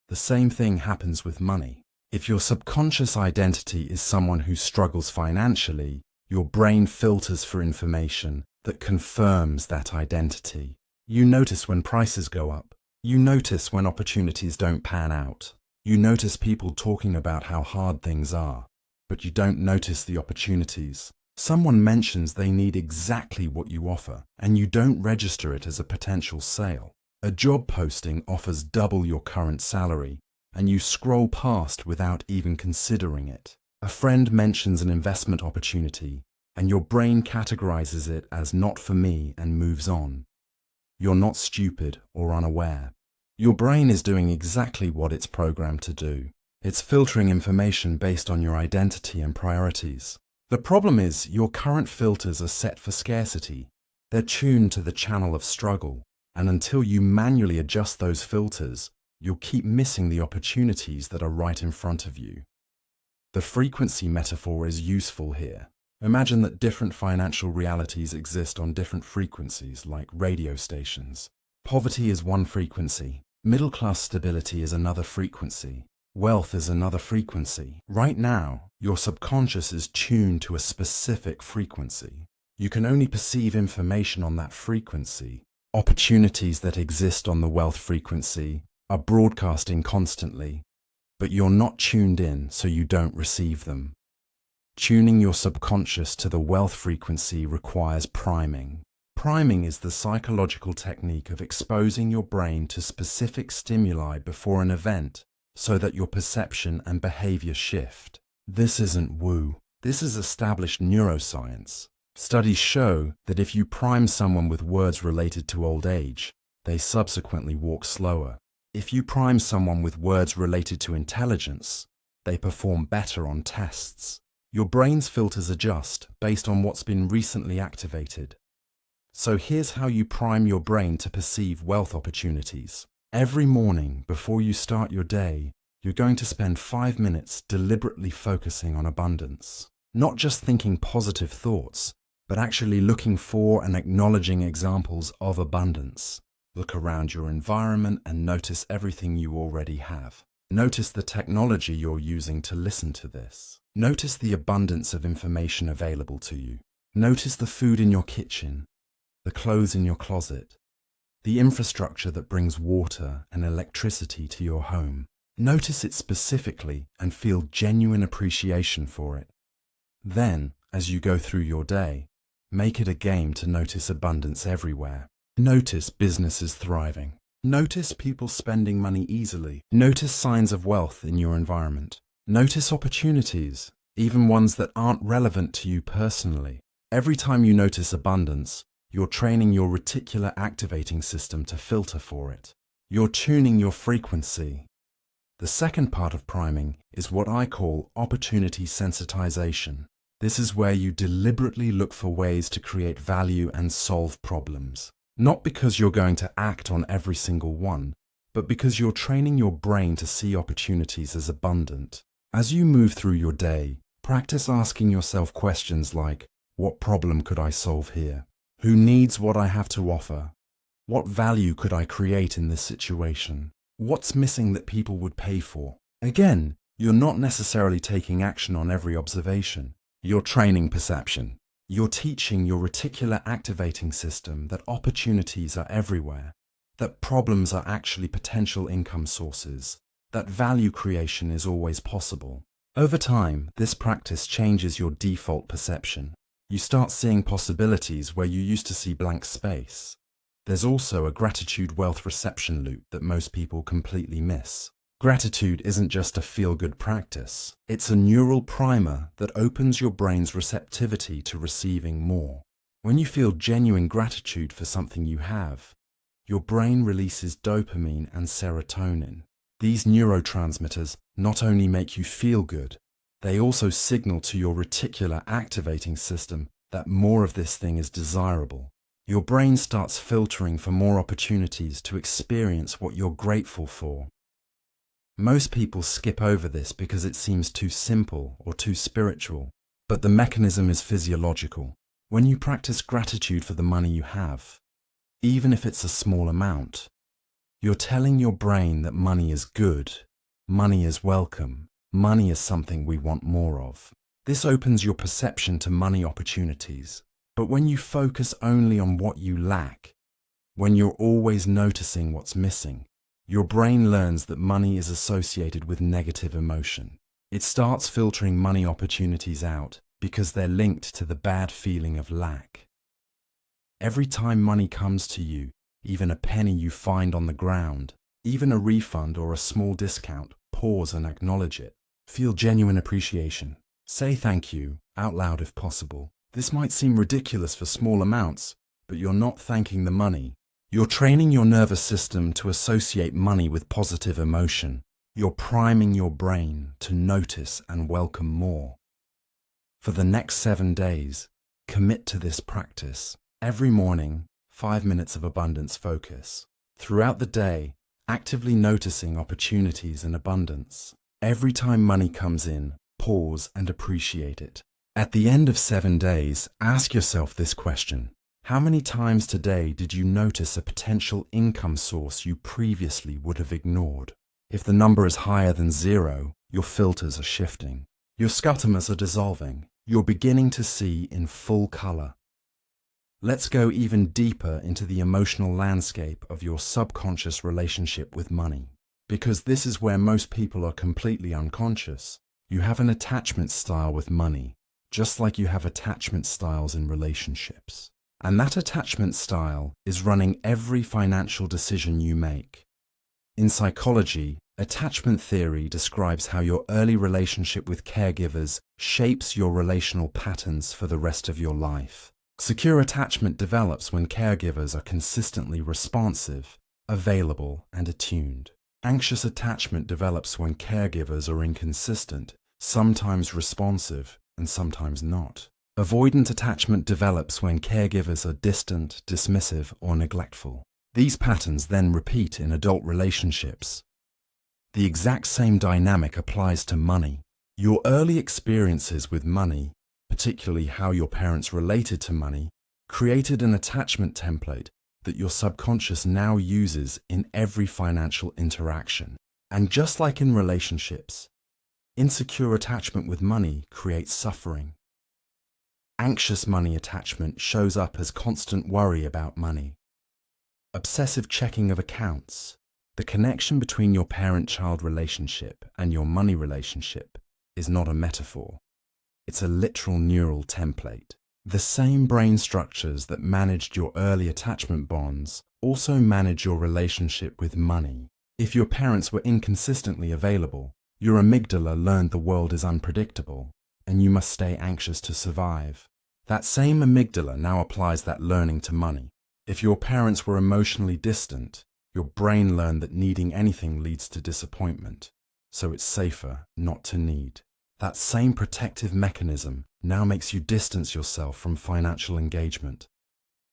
The same thing happens with money. If your subconscious identity is someone who struggles financially, your brain filters for information that confirms that identity. You notice when prices go up. You notice when opportunities don't pan out. You notice people talking about how hard things are, but you don't notice the opportunities. Someone mentions they need exactly what you offer, and you don't register it as a potential sale. A job posting offers double your current salary, and you scroll past without even considering it. A friend mentions an investment opportunity, and your brain categorizes it as not for me and moves on. You're not stupid or unaware. Your brain is doing exactly what it's programmed to do. It's filtering information based on your identity and priorities. The problem is your current filters are set for scarcity. They're tuned to the channel of struggle, and until you manually adjust those filters, you'll keep missing the opportunities that are right in front of you. The frequency metaphor is useful here. Imagine that different financial realities exist on different frequencies, like radio stations. Poverty is one frequency. Middle-class stability is another frequency. Wealth is another frequency. Right now, your subconscious is tuned to a specific frequency. You can only perceive information on that frequency. Opportunities that exist on the wealth frequency are broadcasting constantly, but you're not tuned in, so you don't receive them. Tuning your subconscious to the wealth frequency requires priming. Priming is the psychological technique of exposing your brain to specific stimuli before an event so that your perception and behavior shift. This isn't woo. This is established neuroscience. Studies show that if you prime someone with words related to old age, they subsequently walk slower. If you prime someone with words related to intelligence, they perform better on tests. Your brain's filters adjust based on what's been recently activated. So here's how you prime your brain to perceive wealth opportunities. Every morning, before you start your day, you're going to spend 5 minutes deliberately focusing on abundance. Not just thinking positive thoughts, but actually looking for and acknowledging examples of abundance. Look around your environment and notice everything you already have. Notice the technology you're using to listen to this. Notice the abundance of information available to you. Notice the food in your kitchen, the clothes in your closet, the infrastructure that brings water and electricity to your home. Notice it specifically and feel genuine appreciation for it. Then, as you go through your day, make it a game to notice abundance everywhere. Notice businesses thriving. Notice people spending money easily. Notice signs of wealth in your environment. Notice opportunities, even ones that aren't relevant to you personally. Every time you notice abundance, you're training your reticular activating system to filter for it. You're tuning your frequency. The second part of priming is what I call opportunity sensitization. This is where you deliberately look for ways to create value and solve problems. Not because you're going to act on every single one, but because you're training your brain to see opportunities as abundant. As you move through your day, practice asking yourself questions like, what problem could I solve here? Who needs what I have to offer? What value could I create in this situation? What's missing that people would pay for? Again, you're not necessarily taking action on every observation. You're training perception. You're teaching your reticular activating system that opportunities are everywhere, that problems are actually potential income sources, that value creation is always possible. Over time, this practice changes your default perception. You start seeing possibilities where you used to see blank space. There's also a gratitude wealth reception loop that most people completely miss. Gratitude isn't just a feel-good practice. It's a neural primer that opens your brain's receptivity to receiving more. When you feel genuine gratitude for something you have, your brain releases dopamine and serotonin. These neurotransmitters not only make you feel good, they also signal to your reticular activating system that more of this thing is desirable. Your brain starts filtering for more opportunities to experience what you're grateful for. Most people skip over this because it seems too simple or too spiritual, but the mechanism is physiological. When you practice gratitude for the money you have, even if it's a small amount, you're telling your brain that money is good, money is welcome, money is something we want more of. This opens your perception to money opportunities. But when you focus only on what you lack, when you're always noticing what's missing, your brain learns that money is associated with negative emotion. It starts filtering money opportunities out because they're linked to the bad feeling of lack. Every time money comes to you, even a penny you find on the ground, even a refund or a small discount, pause and acknowledge it. Feel genuine appreciation. Say thank you, out loud if possible. This might seem ridiculous for small amounts, but you're not thanking the money. You're training your nervous system to associate money with positive emotion. You're priming your brain to notice and welcome more. For the next 7 days, commit to this practice. Every morning, 5 minutes of abundance focus. Throughout the day, actively noticing opportunities and abundance. Every time money comes in, pause and appreciate it. At the end of 7 days, ask yourself this question. How many times today did you notice a potential income source you previously would have ignored? If the number is higher than 0, your filters are shifting. Your scutumors are dissolving. You're beginning to see in full color. Let's go even deeper into the emotional landscape of your subconscious relationship with money, because this is where most people are completely unconscious. You have an attachment style with money, just like you have attachment styles in relationships. And that attachment style is running every financial decision you make. In psychology, attachment theory describes how your early relationship with caregivers shapes your relational patterns for the rest of your life. Secure attachment develops when caregivers are consistently responsive, available, and attuned. Anxious attachment develops when caregivers are inconsistent, sometimes responsive, and sometimes not. Avoidant attachment develops when caregivers are distant, dismissive, or neglectful. These patterns then repeat in adult relationships. The exact same dynamic applies to money. Your early experiences with money, particularly how your parents related to money, created an attachment template that your subconscious now uses in every financial interaction. And just like in relationships, insecure attachment with money creates suffering. Anxious money attachment shows up as constant worry about money. Obsessive checking of accounts. The connection between your parent-child relationship and your money relationship is not a metaphor. It's a literal neural template. The same brain structures that managed your early attachment bonds also manage your relationship with money. If your parents were inconsistently available, your amygdala learned the world is unpredictable, and you must stay anxious to survive. That same amygdala now applies that learning to money. If your parents were emotionally distant, your brain learned that needing anything leads to disappointment, so it's safer not to need. That same protective mechanism now makes you distance yourself from financial engagement.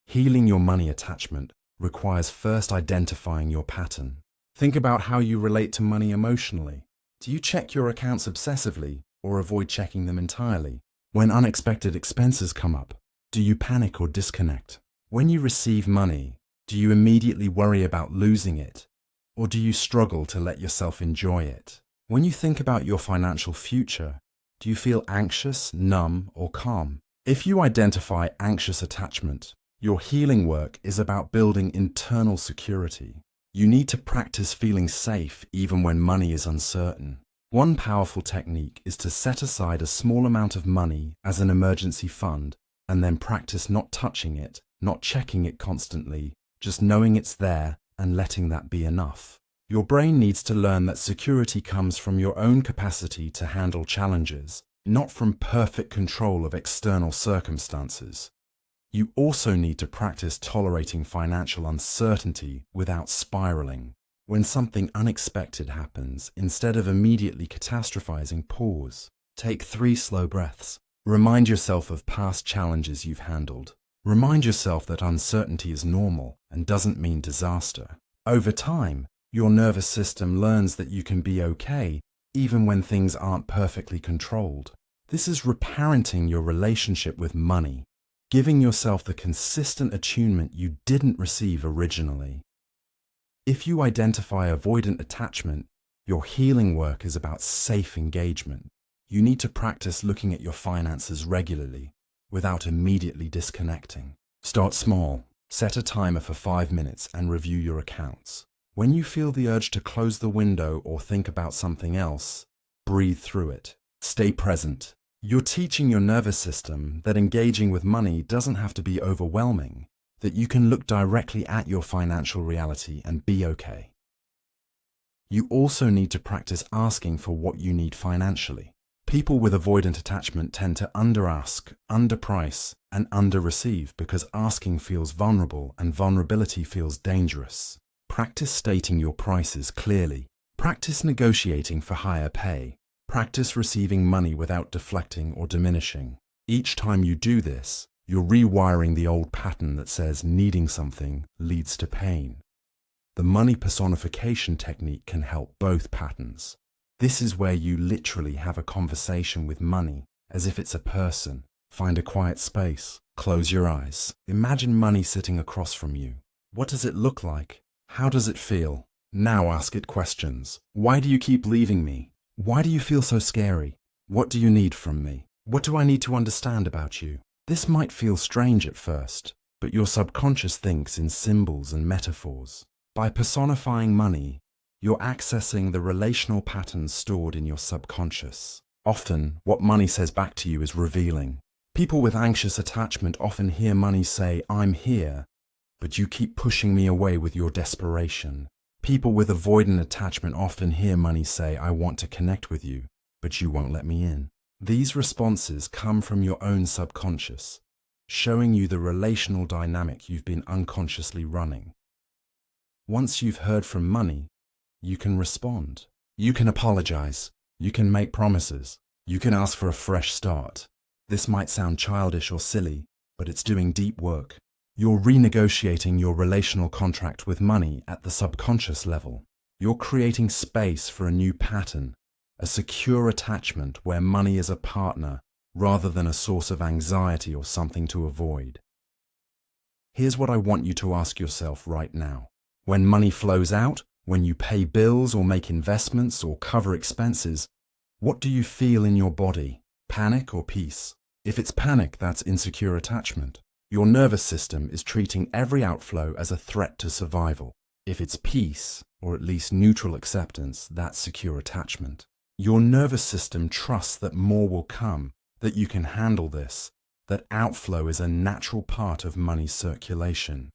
Healing your money attachment requires first identifying your pattern. Think about how you relate to money emotionally. Do you check your accounts obsessively or avoid checking them entirely? When unexpected expenses come up, do you panic or disconnect? When you receive money, do you immediately worry about losing it, or do you struggle to let yourself enjoy it? When you think about your financial future, do you feel anxious, numb, or calm? If you identify anxious attachment, your healing work is about building internal security. You need to practice feeling safe even when money is uncertain. One powerful technique is to set aside a small amount of money as an emergency fund and then practice not touching it, not checking it constantly, just knowing it's there and letting that be enough. Your brain needs to learn that security comes from your own capacity to handle challenges, not from perfect control of external circumstances. You also need to practice tolerating financial uncertainty without spiraling. When something unexpected happens, instead of immediately catastrophizing, pause. Take 3 slow breaths. Remind yourself of past challenges you've handled. Remind yourself that uncertainty is normal and doesn't mean disaster. Over time, your nervous system learns that you can be okay even when things aren't perfectly controlled. This is reparenting your relationship with money, giving yourself the consistent attunement you didn't receive originally. If you identify avoidant attachment, your healing work is about safe engagement. You need to practice looking at your finances regularly without immediately disconnecting. Start small. Set a timer for 5 minutes and review your accounts. When you feel the urge to close the window or think about something else, breathe through it. Stay present. You're teaching your nervous system that engaging with money doesn't have to be overwhelming, that you can look directly at your financial reality and be okay. You also need to practice asking for what you need financially. People with avoidant attachment tend to under-ask, underprice, and under-receive because asking feels vulnerable and vulnerability feels dangerous. Practice stating your prices clearly. Practice negotiating for higher pay. Practice receiving money without deflecting or diminishing. Each time you do this, you're rewiring the old pattern that says needing something leads to pain. The money personification technique can help both patterns. This is where you literally have a conversation with money. as if it's a person. Find a quiet space. Close your eyes. Imagine money sitting across from you. What does it look like? How does it feel? Now ask it questions. Why do you keep leaving me? Why do you feel so scary? What do you need from me? What do I need to understand about you? This might feel strange at first, but your subconscious thinks in symbols and metaphors. By personifying money, you're accessing the relational patterns stored in your subconscious. Often, what money says back to you is revealing. People with anxious attachment often hear money say, "I'm here, but you keep pushing me away with your desperation." People with avoidant attachment often hear money say, "I want to connect with you, but you won't let me in." These responses come from your own subconscious, showing you the relational dynamic you've been unconsciously running. Once you've heard from money, you can respond. You can apologize. You can make promises. You can ask for a fresh start. This might sound childish or silly, but it's doing deep work. You're renegotiating your relational contract with money at the subconscious level. You're creating space for a new pattern, a secure attachment where money is a partner rather than a source of anxiety or something to avoid. Here's what I want you to ask yourself right now. When money flows out, when you pay bills or make investments or cover expenses, what do you feel in your body? Panic or peace? If it's panic, that's insecure attachment. Your nervous system is treating every outflow as a threat to survival. If it's peace, or at least neutral acceptance, that's secure attachment. Your nervous system trusts that more will come, that you can handle this, that outflow is a natural part of money circulation.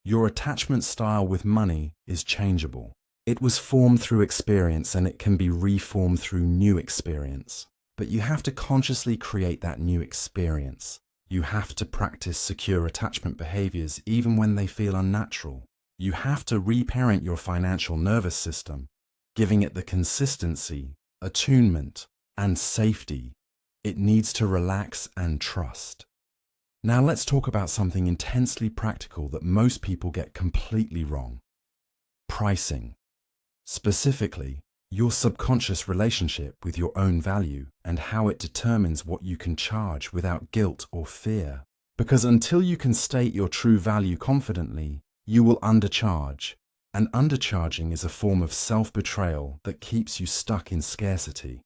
Your attachment style with money is changeable. It was formed through experience and it can be reformed through new experience. But you have to consciously create that new experience. You have to practice secure attachment behaviors even when they feel unnatural. You have to reparent your financial nervous system, giving it the consistency, attunement, and safety it needs to relax and trust. Now let's talk about something intensely practical that most people get completely wrong. Pricing. Specifically, your subconscious relationship with your own value and how it determines what you can charge without guilt or fear. Because until you can state your true value confidently, you will undercharge. And undercharging is a form of self-betrayal that keeps you stuck in scarcity.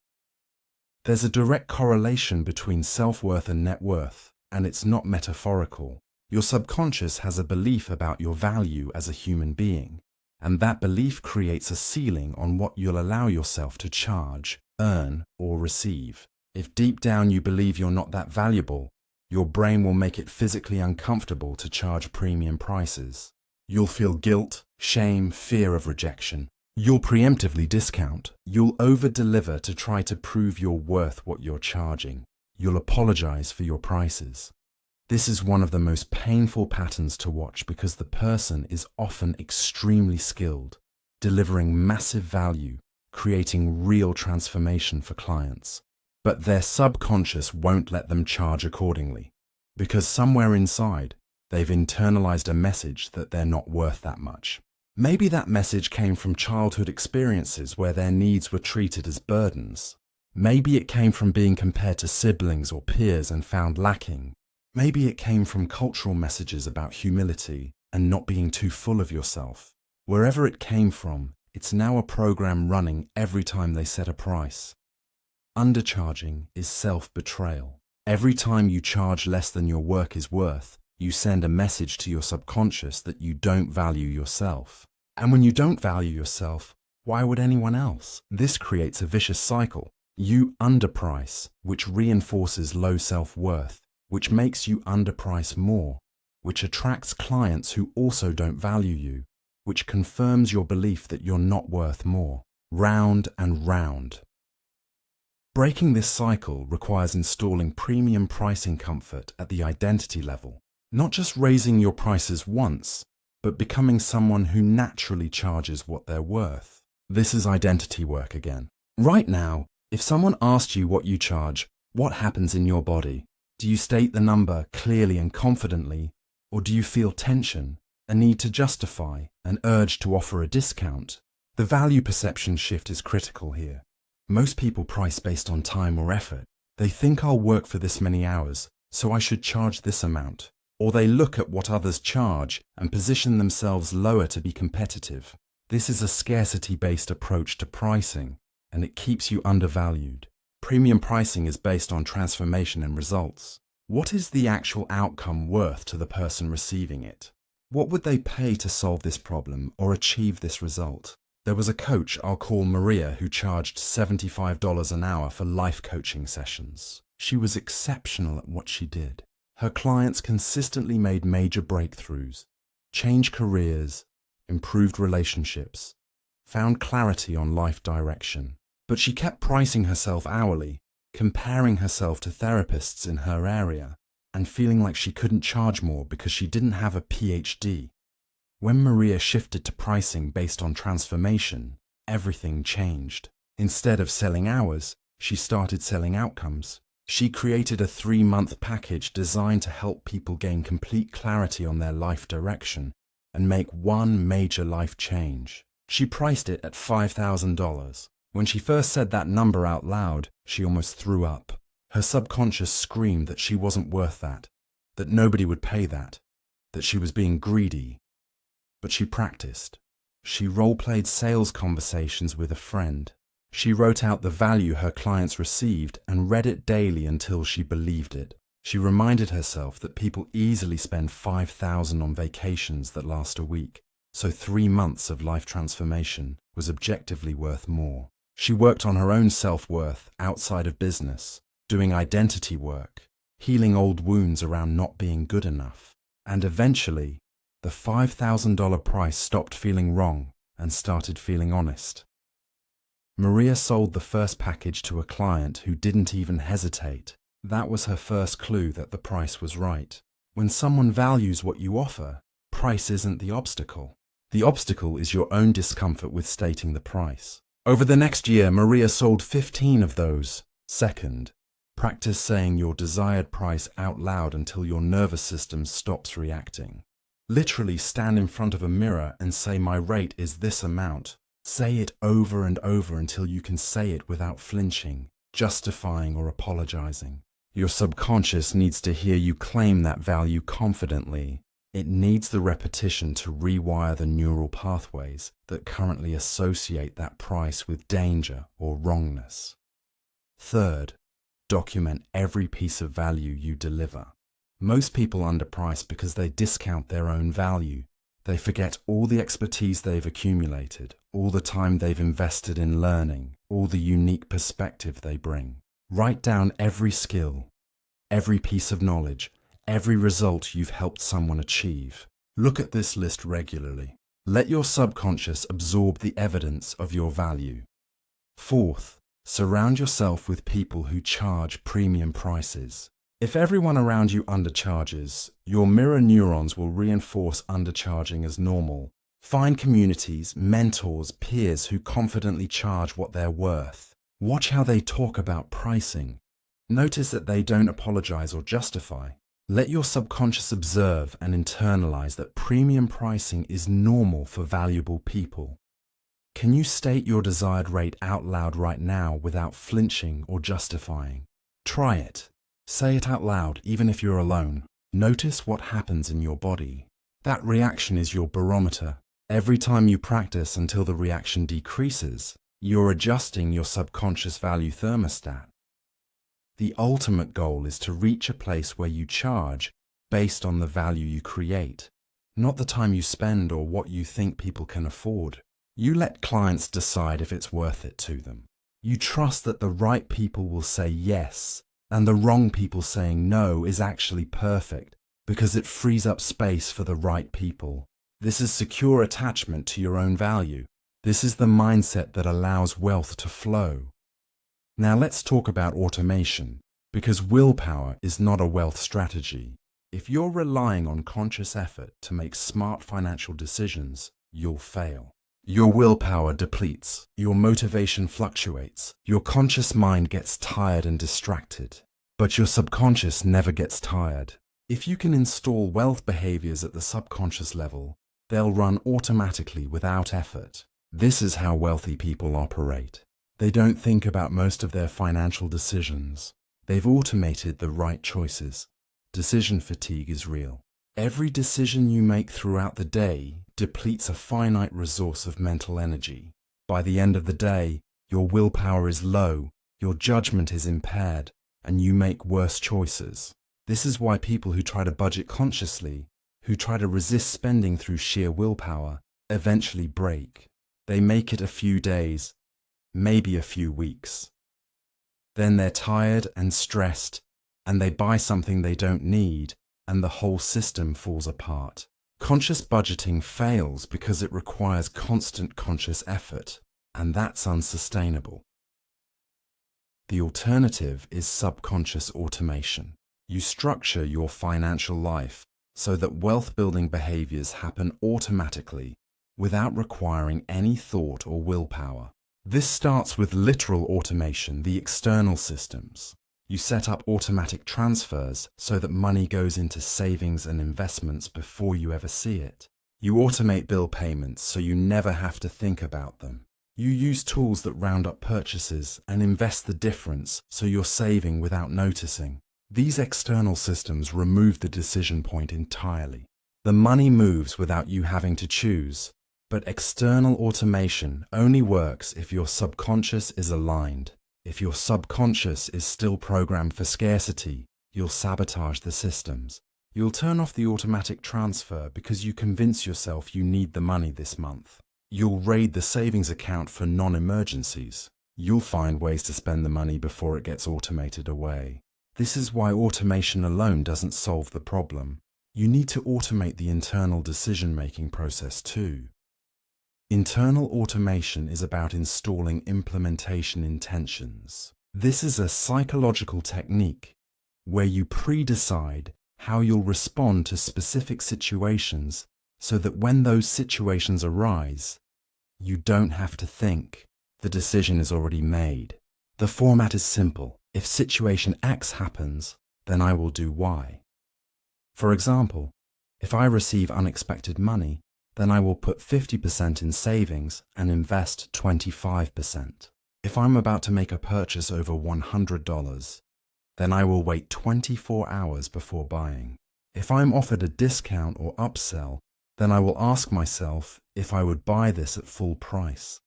There's a direct correlation between self-worth and net worth, and it's not metaphorical. Your subconscious has a belief about your value as a human being, and that belief creates a ceiling on what you'll allow yourself to charge, earn, or receive. If deep down you believe you're not that valuable, your brain will make it physically uncomfortable to charge premium prices. You'll feel guilt, shame, fear of rejection. You'll preemptively discount. You'll over-deliver to try to prove you're worth what you're charging. You'll apologize for your prices. This is one of the most painful patterns to watch because the person is often extremely skilled, delivering massive value, creating real transformation for clients. But their subconscious won't let them charge accordingly, because somewhere inside, they've internalized a message that they're not worth that much. Maybe that message came from childhood experiences where their needs were treated as burdens. Maybe it came from being compared to siblings or peers and found lacking. Maybe it came from cultural messages about humility and not being too full of yourself. Wherever it came from, it's now a program running every time they set a price. Undercharging is self-betrayal. Every time you charge less than your work is worth, you send a message to your subconscious that you don't value yourself. And when you don't value yourself, why would anyone else? This creates a vicious cycle. You underprice, which reinforces low self-worth, which makes you underprice more, which attracts clients who also don't value you, which confirms your belief that you're not worth more. Round and round. Breaking this cycle requires installing premium pricing comfort at the identity level. Not just raising your prices once, but becoming someone who naturally charges what they're worth. This is identity work again. Right now, if someone asked you what you charge, what happens in your body? Do you state the number clearly and confidently, or do you feel tension, a need to justify, an urge to offer a discount? The value perception shift is critical here. Most people price based on time or effort. They think I'll work for this many hours, so I should charge this amount. Or they look at what others charge and position themselves lower to be competitive. This is a scarcity-based approach to pricing, and it keeps you undervalued. Premium pricing is based on transformation and results. What is the actual outcome worth to the person receiving it? What would they pay to solve this problem or achieve this result? There was a coach I'll call Maria who charged $75 an hour for life coaching sessions. She was exceptional at what she did. Her clients consistently made major breakthroughs, changed careers, improved relationships, found clarity on life direction. But she kept pricing herself hourly, comparing herself to therapists in her area, and feeling like she couldn't charge more because she didn't have a PhD. When Maria shifted to pricing based on transformation, everything changed. Instead of selling hours, she started selling outcomes. She created a 3-month package designed to help people gain complete clarity on their life direction and make one major life change. She priced it at $5,000. When she first said that number out loud, she almost threw up. Her subconscious screamed that she wasn't worth that nobody would pay that she was being greedy. But she practiced. She role-played sales conversations with a friend. She wrote out the value her clients received and read it daily until she believed it. She reminded herself that people easily spend $5,000 on vacations that last a week, so 3 months of life transformation was objectively worth more. She worked on her own self-worth outside of business, doing identity work, healing old wounds around not being good enough. And eventually, the $5,000 price stopped feeling wrong and started feeling honest. Maria sold the first package to a client who didn't even hesitate. That was her first clue that the price was right. When someone values what you offer, price isn't the obstacle. The obstacle is your own discomfort with stating the price. Over the next year, Maria sold 15 of those. Second, practice saying your desired price out loud until your nervous system stops reacting. Literally stand in front of a mirror and say, "My rate is this amount." Say it over and over until you can say it without flinching, justifying, or apologizing. Your subconscious needs to hear you claim that value confidently. It needs the repetition to rewire the neural pathways that currently associate that price with danger or wrongness. Third, document every piece of value you deliver. Most people underprice because they discount their own value. They forget all the expertise they've accumulated, all the time they've invested in learning, all the unique perspective they bring. Write down every skill, every piece of knowledge, every result you've helped someone achieve. Look at this list regularly. Let your subconscious absorb the evidence of your value. Fourth, surround yourself with people who charge premium prices. If everyone around you undercharges, your mirror neurons will reinforce undercharging as normal. Find communities, mentors, peers who confidently charge what they're worth. Watch how they talk about pricing. Notice that they don't apologize or justify. Let your subconscious observe and internalize that premium pricing is normal for valuable people. Can you state your desired rate out loud right now without flinching or justifying? Try it. Say it out loud, even if you're alone. Notice what happens in your body. That reaction is your barometer. Every time you practice until the reaction decreases, you're adjusting your subconscious value thermostat. The ultimate goal is to reach a place where you charge based on the value you create, not the time you spend or what you think people can afford. You let clients decide if it's worth it to them. You trust that the right people will say yes, and the wrong people saying no is actually perfect because it frees up space for the right people. This is secure attachment to your own value. This is the mindset that allows wealth to flow. Now let's talk about automation, because willpower is not a wealth strategy. If you're relying on conscious effort to make smart financial decisions, you'll fail. Your willpower depletes, your motivation fluctuates, your conscious mind gets tired and distracted, but your subconscious never gets tired. If you can install wealth behaviors at the subconscious level, they'll run automatically without effort. This is how wealthy people operate. They don't think about most of their financial decisions. They've automated the right choices. Decision fatigue is real. Every decision you make throughout the day depletes a finite resource of mental energy. By the end of the day, your willpower is low, your judgment is impaired, and you make worse choices. This is why people who try to budget consciously, who try to resist spending through sheer willpower, eventually break. They make it a few days, maybe a few weeks. Then they're tired and stressed, and they buy something they don't need, and the whole system falls apart. Conscious budgeting fails because it requires constant conscious effort, and that's unsustainable. The alternative is subconscious automation. You structure your financial life so that wealth-building behaviors happen automatically without requiring any thought or willpower. This starts with literal automation, the external systems. You set up automatic transfers so that money goes into savings and investments before you ever see it. You automate bill payments so you never have to think about them. You use tools that round up purchases and invest the difference so you're saving without noticing. These external systems remove the decision point entirely. The money moves without you having to choose, but external automation only works if your subconscious is aligned. If your subconscious is still programmed for scarcity, you'll sabotage the systems. You'll turn off the automatic transfer because you convince yourself you need the money this month. You'll raid the savings account for non-emergencies. You'll find ways to spend the money before it gets automated away. This is why automation alone doesn't solve the problem. You need to automate the internal decision-making process too. Internal automation is about installing implementation intentions. This is a psychological technique where you pre-decide how you'll respond to specific situations so that when those situations arise, you don't have to think. The decision is already made. The format is simple. If situation X happens, then I will do Y. For example, if I receive unexpected money, then I will put 50% in savings and invest 25%. If I'm about to make a purchase over $100, then I will wait 24 hours before buying. If I'm offered a discount or upsell, then I will ask myself if I would buy this at full price.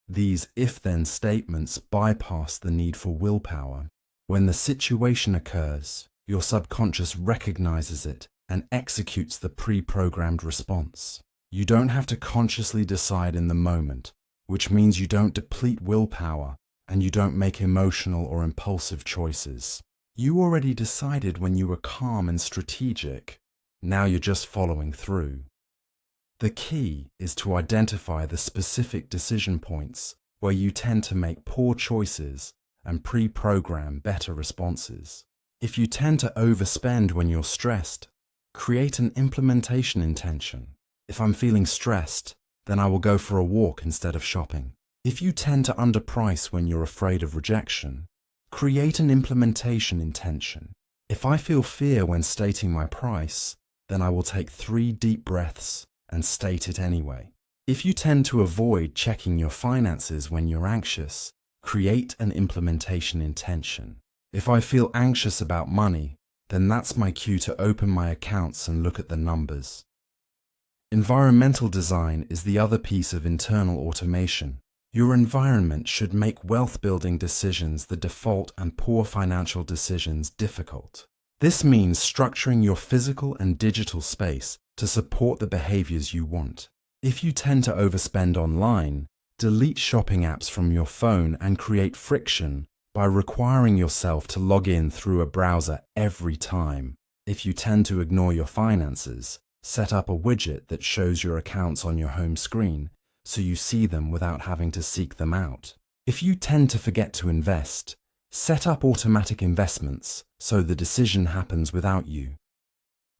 These if-then statements bypass the need for willpower. When the situation occurs, your subconscious recognizes it and executes the pre-programmed response. You don't have to consciously decide in the moment, which means you don't deplete willpower and you don't make emotional or impulsive choices. You already decided when you were calm and strategic. Now you're just following through. The key is to identify the specific decision points where you tend to make poor choices and pre-program better responses. If you tend to overspend when you're stressed, create an implementation intention. If I'm feeling stressed, then I will go for a walk instead of shopping. If you tend to underprice when you're afraid of rejection, create an implementation intention. If I feel fear when stating my price, then I will take 3 deep breaths and state it anyway. If you tend to avoid checking your finances when you're anxious, create an implementation intention. If I feel anxious about money, then that's my cue to open my accounts and look at the numbers. Environmental design is the other piece of internal automation. Your environment should make wealth-building decisions the default and poor financial decisions difficult. This means structuring your physical and digital space to support the behaviors you want. If you tend to overspend online, delete shopping apps from your phone and create friction by requiring yourself to log in through a browser every time. If you tend to ignore your finances, set up a widget that shows your accounts on your home screen so you see them without having to seek them out. If you tend to forget to invest, set up automatic investments so the decision happens without you.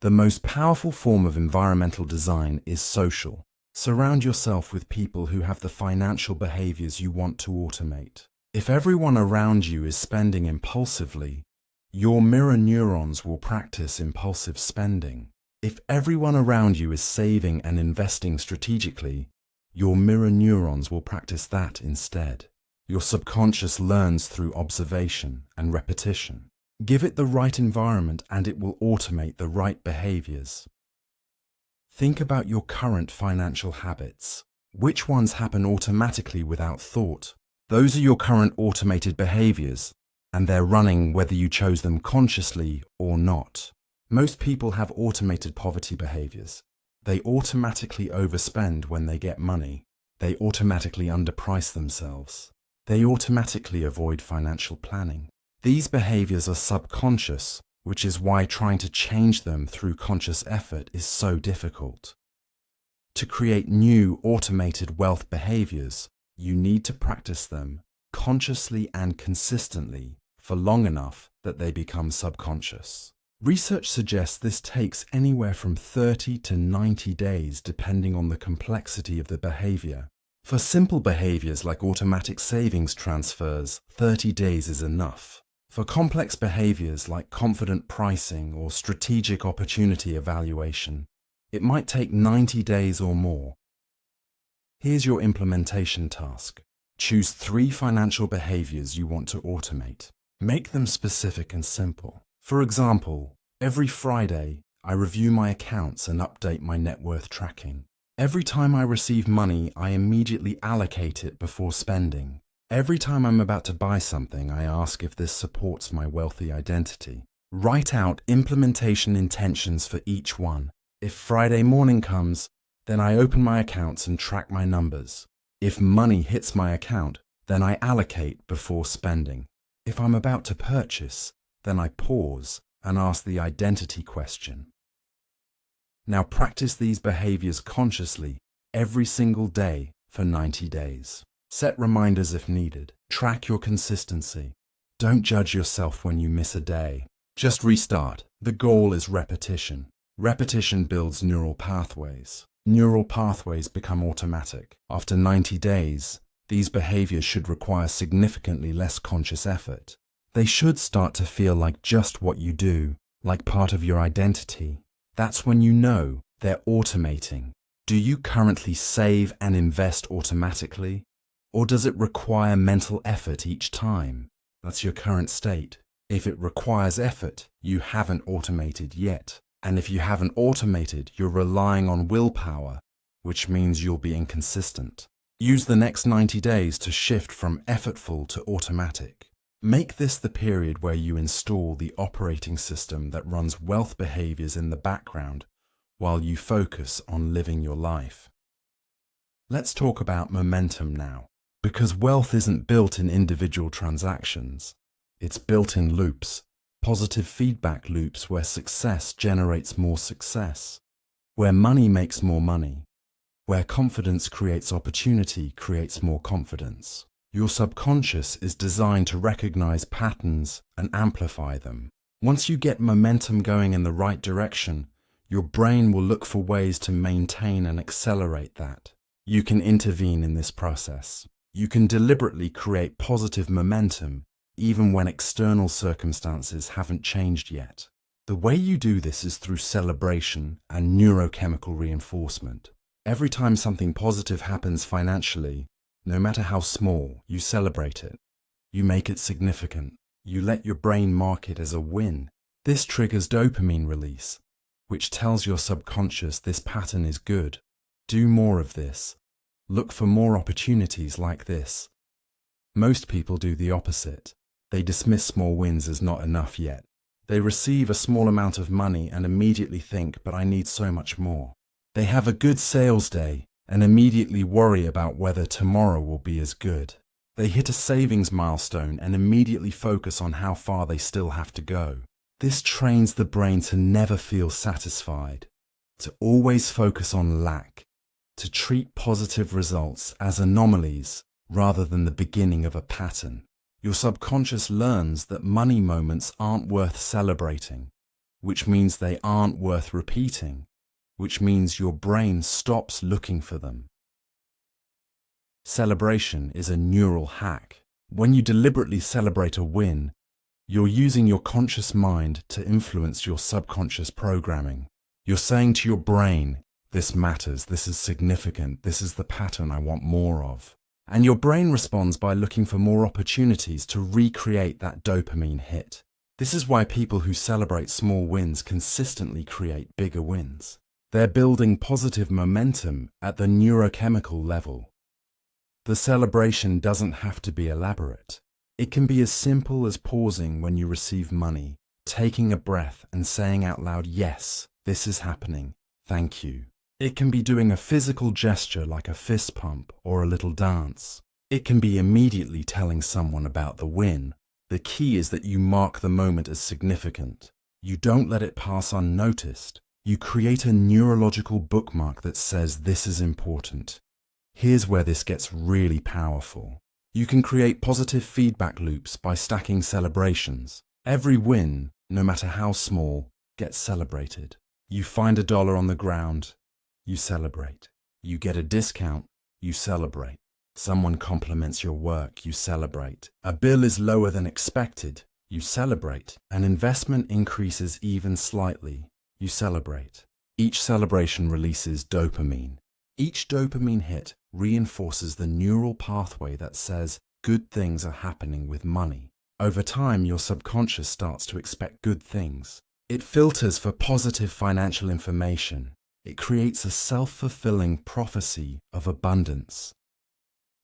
The most powerful form of environmental design is social. Surround yourself with people who have the financial behaviors you want to automate. If everyone around you is spending impulsively, your mirror neurons will practice impulsive spending. If everyone around you is saving and investing strategically, your mirror neurons will practice that instead. Your subconscious learns through observation and repetition. Give it the right environment and it will automate the right behaviors. Think about your current financial habits. Which ones happen automatically without thought? Those are your current automated behaviors, and they're running whether you chose them consciously or not. Most people have automated poverty behaviors. They automatically overspend when they get money. They automatically underprice themselves. They automatically avoid financial planning. These behaviors are subconscious, which is why trying to change them through conscious effort is so difficult. To create new automated wealth behaviors, you need to practice them consciously and consistently for long enough that they become subconscious. Research suggests this takes anywhere from 30 to 90 days depending on the complexity of the behavior. For simple behaviors like automatic savings transfers, 30 days is enough. For complex behaviors like confident pricing or strategic opportunity evaluation, it might take 90 days or more. Here's your implementation task. Choose 3 financial behaviors you want to automate. Make them specific and simple. For example, every Friday, I review my accounts and update my net worth tracking. Every time I receive money, I immediately allocate it before spending. Every time I'm about to buy something, I ask if this supports my wealthy identity. Write out implementation intentions for each one. If Friday morning comes, then I open my accounts and track my numbers. If money hits my account, then I allocate before spending. If I'm about to purchase, then I pause and ask the identity question. Now practice these behaviors consciously every single day for 90 days. Set reminders if needed. Track your consistency. Don't judge yourself when you miss a day. Just restart. The goal is repetition. Repetition builds neural pathways. Neural pathways become automatic. After 90 days, these behaviors should require significantly less conscious effort. They should start to feel like just what you do, like part of your identity. That's when you know they're automating. Do you currently save and invest automatically? Or does it require mental effort each time? That's your current state. If it requires effort, you haven't automated yet. And if you haven't automated, you're relying on willpower, which means you'll be inconsistent. Use the next 90 days to shift from effortful to automatic. Make this the period where you install the operating system that runs wealth behaviors in the background while you focus on living your life. Let's talk about momentum now, because wealth isn't built in individual transactions. It's built in loops, positive feedback loops where success generates more success, where money makes more money, where confidence creates opportunity creates more confidence. Your subconscious is designed to recognize patterns and amplify them. Once you get momentum going in the right direction, your brain will look for ways to maintain and accelerate that. You can intervene in this process. You can deliberately create positive momentum even when external circumstances haven't changed yet. The way you do this is through celebration and neurochemical reinforcement. Every time something positive happens financially, no matter how small, you celebrate it. You make it significant. You let your brain mark it as a win. This triggers dopamine release, which tells your subconscious this pattern is good. Do more of this. Look for more opportunities like this. Most people do the opposite. They dismiss small wins as not enough yet. They receive a small amount of money and immediately think, but I need so much more. They have a good sales day and immediately worry about whether tomorrow will be as good. They hit a savings milestone and immediately focus on how far they still have to go. This trains the brain to never feel satisfied, to always focus on lack, to treat positive results as anomalies rather than the beginning of a pattern. Your subconscious learns that money moments aren't worth celebrating, which means they aren't worth repeating, which means your brain stops looking for them. Celebration is a neural hack. When you deliberately celebrate a win, you're using your conscious mind to influence your subconscious programming. You're saying to your brain, this matters, this is significant, this is the pattern I want more of. And your brain responds by looking for more opportunities to recreate that dopamine hit. This is why people who celebrate small wins consistently create bigger wins. They're building positive momentum at the neurochemical level. The celebration doesn't have to be elaborate. It can be as simple as pausing when you receive money, taking a breath and saying out loud, "Yes, this is happening. Thank you." It can be doing a physical gesture like a fist pump or a little dance. It can be immediately telling someone about the win. The key is that you mark the moment as significant. You don't let it pass unnoticed. You create a neurological bookmark that says this is important. Here's where this gets really powerful. You can create positive feedback loops by stacking celebrations. Every win, no matter how small, gets celebrated. You find $1 on the ground, you celebrate. You get a discount, you celebrate. Someone compliments your work, you celebrate. A bill is lower than expected, you celebrate. An investment increases even slightly, you celebrate. Each celebration releases dopamine. Each dopamine hit reinforces the neural pathway that says good things are happening with money. Over time, your subconscious starts to expect good things. It filters for positive financial information. It creates a self-fulfilling prophecy of abundance.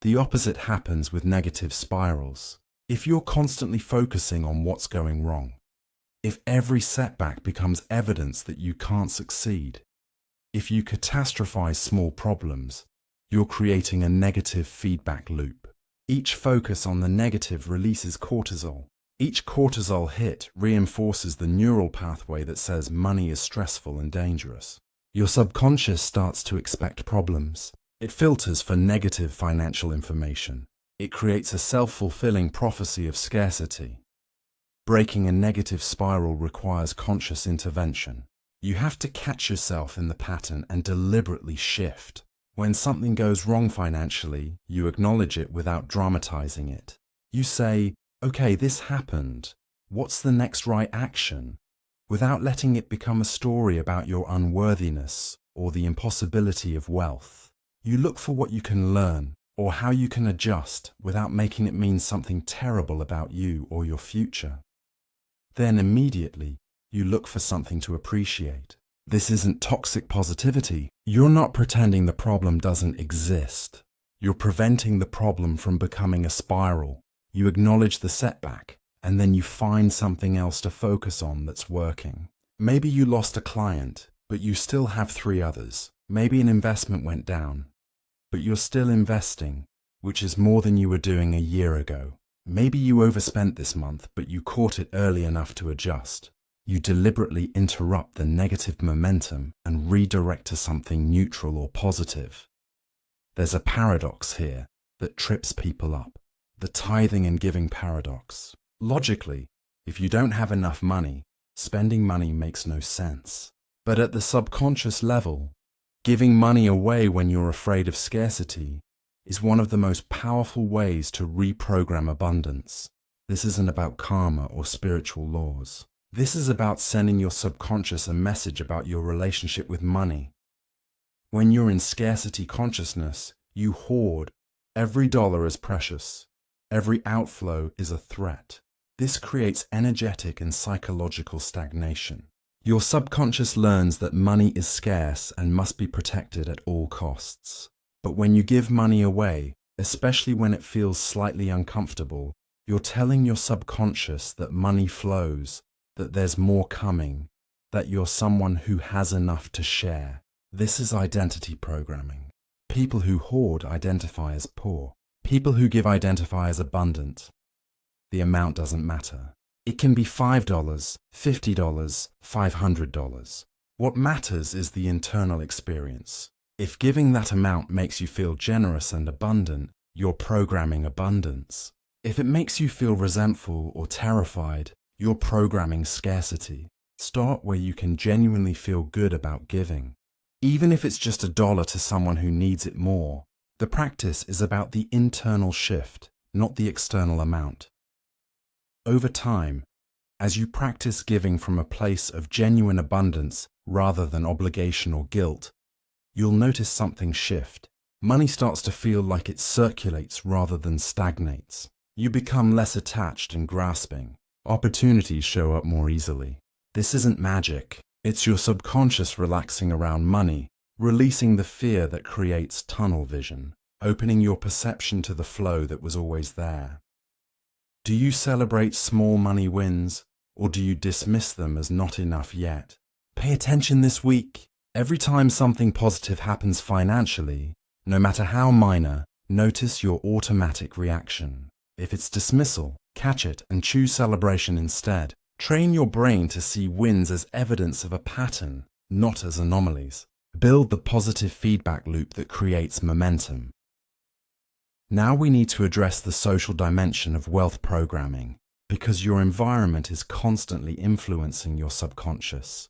The opposite happens with negative spirals. If you're constantly focusing on what's going wrong, if every setback becomes evidence that you can't succeed, if you catastrophize small problems, you're creating a negative feedback loop. Each focus on the negative releases cortisol. Each cortisol hit reinforces the neural pathway that says money is stressful and dangerous. Your subconscious starts to expect problems. It filters for negative financial information. It creates a self-fulfilling prophecy of scarcity. Breaking a negative spiral requires conscious intervention. You have to catch yourself in the pattern and deliberately shift. When something goes wrong financially, you acknowledge it without dramatizing it. You say, "Okay, this happened. What's the next right action?" Without letting it become a story about your unworthiness or the impossibility of wealth. You look for what you can learn or how you can adjust without making it mean something terrible about you or your future. Then immediately, you look for something to appreciate. This isn't toxic positivity. You're not pretending the problem doesn't exist. You're preventing the problem from becoming a spiral. You acknowledge the setback, and then you find something else to focus on that's working. Maybe you lost a client, but you still have 3 others. Maybe an investment went down, but you're still investing, which is more than you were doing a year ago. Maybe you overspent this month, but you caught it early enough to adjust. You deliberately interrupt the negative momentum and redirect to something neutral or positive. There's a paradox here that trips people up. The tithing and giving paradox. Logically, if you don't have enough money, spending money makes no sense. But at the subconscious level, giving money away when you're afraid of scarcity is one of the most powerful ways to reprogram abundance. This isn't about karma or spiritual laws. This is about sending your subconscious a message about your relationship with money. When you're in scarcity consciousness, you hoard. Every dollar is precious. Every outflow is a threat. This creates energetic and psychological stagnation. Your subconscious learns that money is scarce and must be protected at all costs. But when you give money away, especially when it feels slightly uncomfortable, you're telling your subconscious that money flows, that there's more coming, that you're someone who has enough to share. This is identity programming. People who hoard identify as poor. People who give identify as abundant. The amount doesn't matter. It can be $5, $50, $500. What matters is the internal experience. If giving that amount makes you feel generous and abundant, you're programming abundance. If it makes you feel resentful or terrified, you're programming scarcity. Start where you can genuinely feel good about giving. Even if it's just $1 to someone who needs it more, the practice is about the internal shift, not the external amount. Over time, as you practice giving from a place of genuine abundance rather than obligation or guilt, you'll notice something shift. Money starts to feel like it circulates rather than stagnates. You become less attached and grasping. Opportunities show up more easily. This isn't magic. It's your subconscious relaxing around money, releasing the fear that creates tunnel vision, opening your perception to the flow that was always there. Do you celebrate small money wins, or do you dismiss them as not enough yet? Pay attention this week. Every time something positive happens financially, no matter how minor, notice your automatic reaction. If it's dismissal, catch it and choose celebration instead. Train your brain to see wins as evidence of a pattern, not as anomalies. Build the positive feedback loop that creates momentum. Now we need to address the social dimension of wealth programming, because your environment is constantly influencing your subconscious,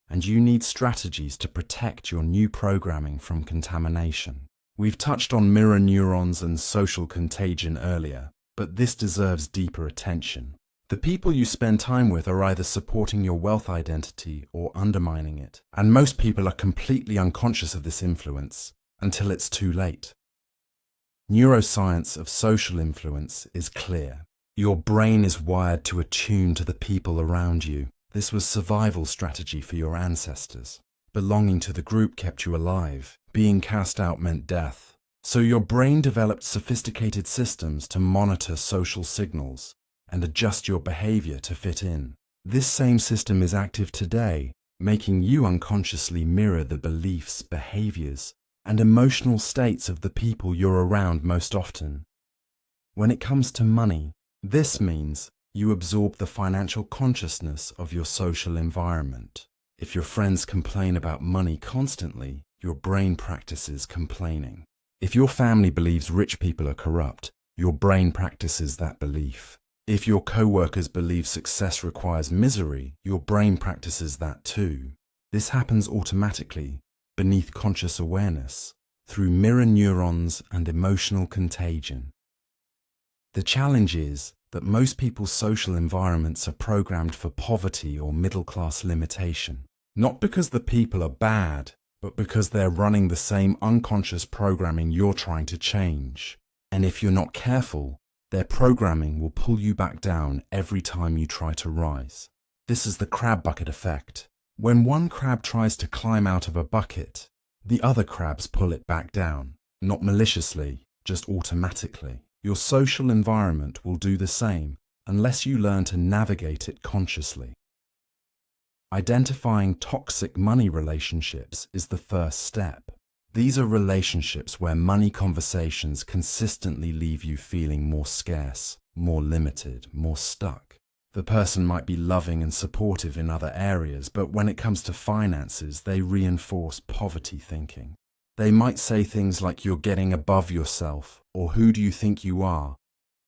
and you need strategies to protect your new programming from contamination. We've touched on mirror neurons and social contagion earlier, but this deserves deeper attention. The people you spend time with are either supporting your wealth identity or undermining it, and most people are completely unconscious of this influence until it's too late. Neuroscience of social influence is clear. Your brain is wired to attune to the people around you. This was survival strategy for your ancestors. Belonging to the group kept you alive. Being cast out meant death. So your brain developed sophisticated systems to monitor social signals and adjust your behavior to fit in. This same system is active today, making you unconsciously mirror the beliefs, behaviors, and emotional states of the people you're around most often. When it comes to money, this means you absorb the financial consciousness of your social environment. If your friends complain about money constantly, your brain practices complaining. If your family believes rich people are corrupt, your brain practices that belief. If your co-workers believe success requires misery, your brain practices that too. This happens automatically, beneath conscious awareness, through mirror neurons and emotional contagion. The challenge is that most people's social environments are programmed for poverty or middle-class limitation. Not because the people are bad, but because they're running the same unconscious programming you're trying to change. And if you're not careful, their programming will pull you back down every time you try to rise. This is the crab bucket effect. When one crab tries to climb out of a bucket, the other crabs pull it back down. Not maliciously, just automatically. Your social environment will do the same unless you learn to navigate it consciously. Identifying toxic money relationships is the first step. These are relationships where money conversations consistently leave you feeling more scarce, more limited, more stuck. The person might be loving and supportive in other areas, but when it comes to finances, they reinforce poverty thinking. They might say things like you're getting above yourself, or who do you think you are,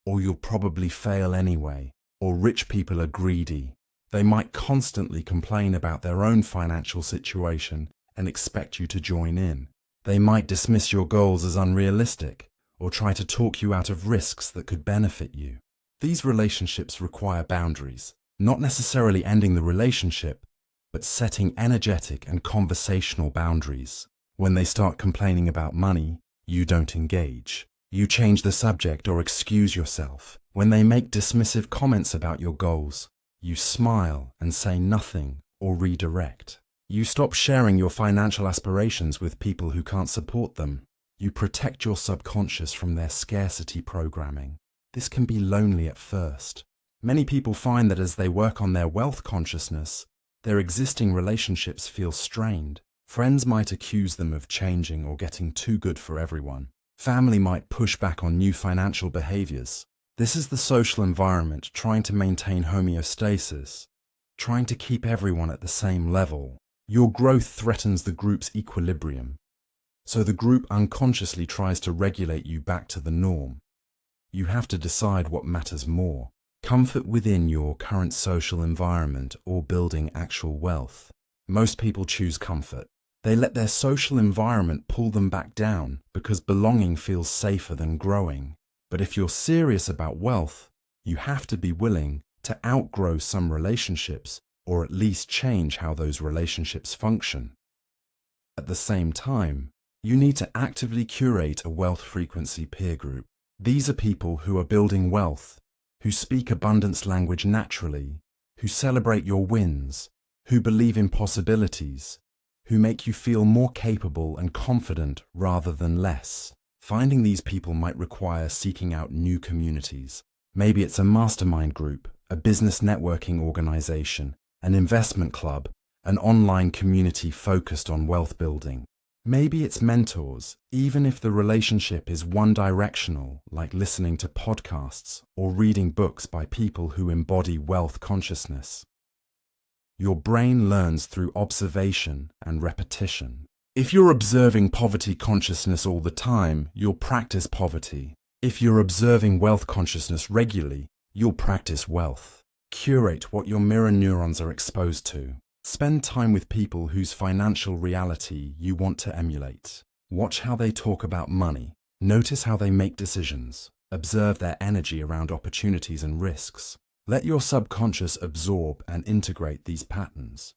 or you'll probably fail anyway, or rich people are greedy. They might constantly complain about their own financial situation and expect you to join in. They might dismiss your goals as unrealistic, or try to talk you out of risks that could benefit you. These relationships require boundaries, not necessarily ending the relationship, but setting energetic and conversational boundaries. When they start complaining about money, you don't engage. You change the subject or excuse yourself. When they make dismissive comments about your goals, you smile and say nothing or redirect. You stop sharing your financial aspirations with people who can't support them. You protect your subconscious from their scarcity programming. This can be lonely at first. Many people find that as they work on their wealth consciousness, their existing relationships feel strained. Friends might accuse them of changing or getting too good for everyone. Family might push back on new financial behaviors. This is the social environment trying to maintain homeostasis, trying to keep everyone at the same level. Your growth threatens the group's equilibrium, so the group unconsciously tries to regulate you back to the norm. You have to decide what matters more: comfort within your current social environment or building actual wealth. Most people choose comfort. They let their social environment pull them back down because belonging feels safer than growing. But if you're serious about wealth, you have to be willing to outgrow some relationships, or at least change how those relationships function. At the same time, You need to actively curate a wealth frequency peer group. These are people who are building wealth, who speak abundance language naturally, who celebrate your wins, who believe in possibilities, who make you feel more capable and confident rather than less. Finding these people might require seeking out new communities. Maybe it's a mastermind group, a business networking organization, an investment club, an online community focused on wealth building. Maybe it's mentors, even if the relationship is one-directional, like listening to podcasts or reading books by people who embody wealth consciousness. Your brain learns through observation and repetition. If you're observing poverty consciousness all the time, you'll practice poverty. If you're observing wealth consciousness regularly, you'll practice wealth. Curate what your mirror neurons are exposed to. Spend time with people whose financial reality you want to emulate. Watch how they talk about money. Notice how they make decisions. Observe their energy around opportunities and risks. Let your subconscious absorb and integrate these patterns.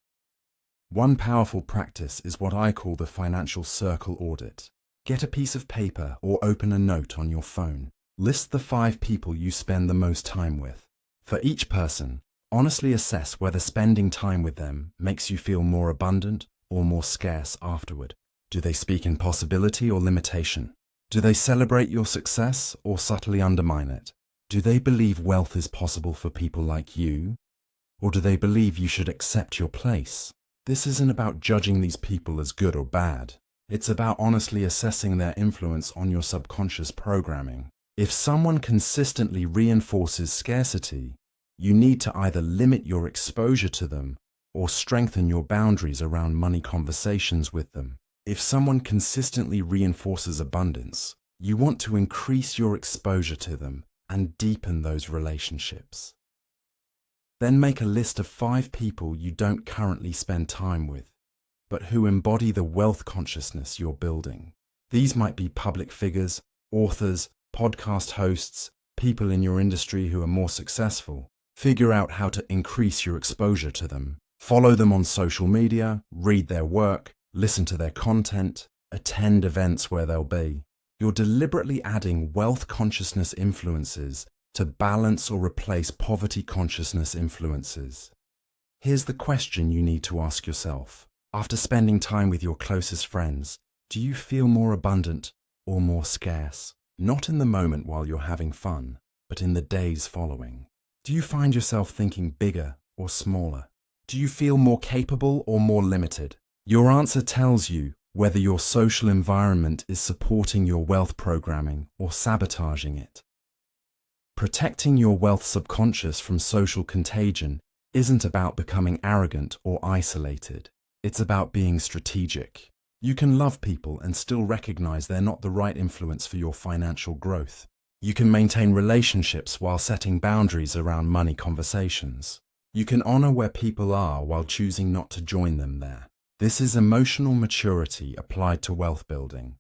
One powerful practice is what I call the financial circle audit. Get a piece of paper or open a note on your phone. List the 5 people you spend the most time with. For each person, honestly assess whether spending time with them makes you feel more abundant or more scarce afterward. Do they speak in possibility or limitation? Do they celebrate your success or subtly undermine it? Do they believe wealth is possible for people like you? Or do they believe you should accept your place? This isn't about judging these people as good or bad. It's about honestly assessing their influence on your subconscious programming. If someone consistently reinforces scarcity, you need to either limit your exposure to them or strengthen your boundaries around money conversations with them. If someone consistently reinforces abundance, you want to increase your exposure to them and deepen those relationships. Then make a list of 5 people you don't currently spend time with, but who embody the wealth consciousness you're building. These might be public figures, authors, podcast hosts, people in your industry who are more successful. Figure out how to increase your exposure to them. Follow them on social media, read their work, listen to their content, attend events where they'll be. You're deliberately adding wealth consciousness influences to balance or replace poverty consciousness influences. Here's the question you need to ask yourself. After spending time with your closest friends, do you feel more abundant or more scarce? Not in the moment while you're having fun, but in the days following. Do you find yourself thinking bigger or smaller? Do you feel more capable or more limited? Your answer tells you whether your social environment is supporting your wealth programming or sabotaging it. Protecting your wealth subconscious from social contagion isn't about becoming arrogant or isolated. It's about being strategic. You can love people and still recognize they're not the right influence for your financial growth. You can maintain relationships while setting boundaries around money conversations. You can honor where people are while choosing not to join them there. This is emotional maturity applied to wealth building.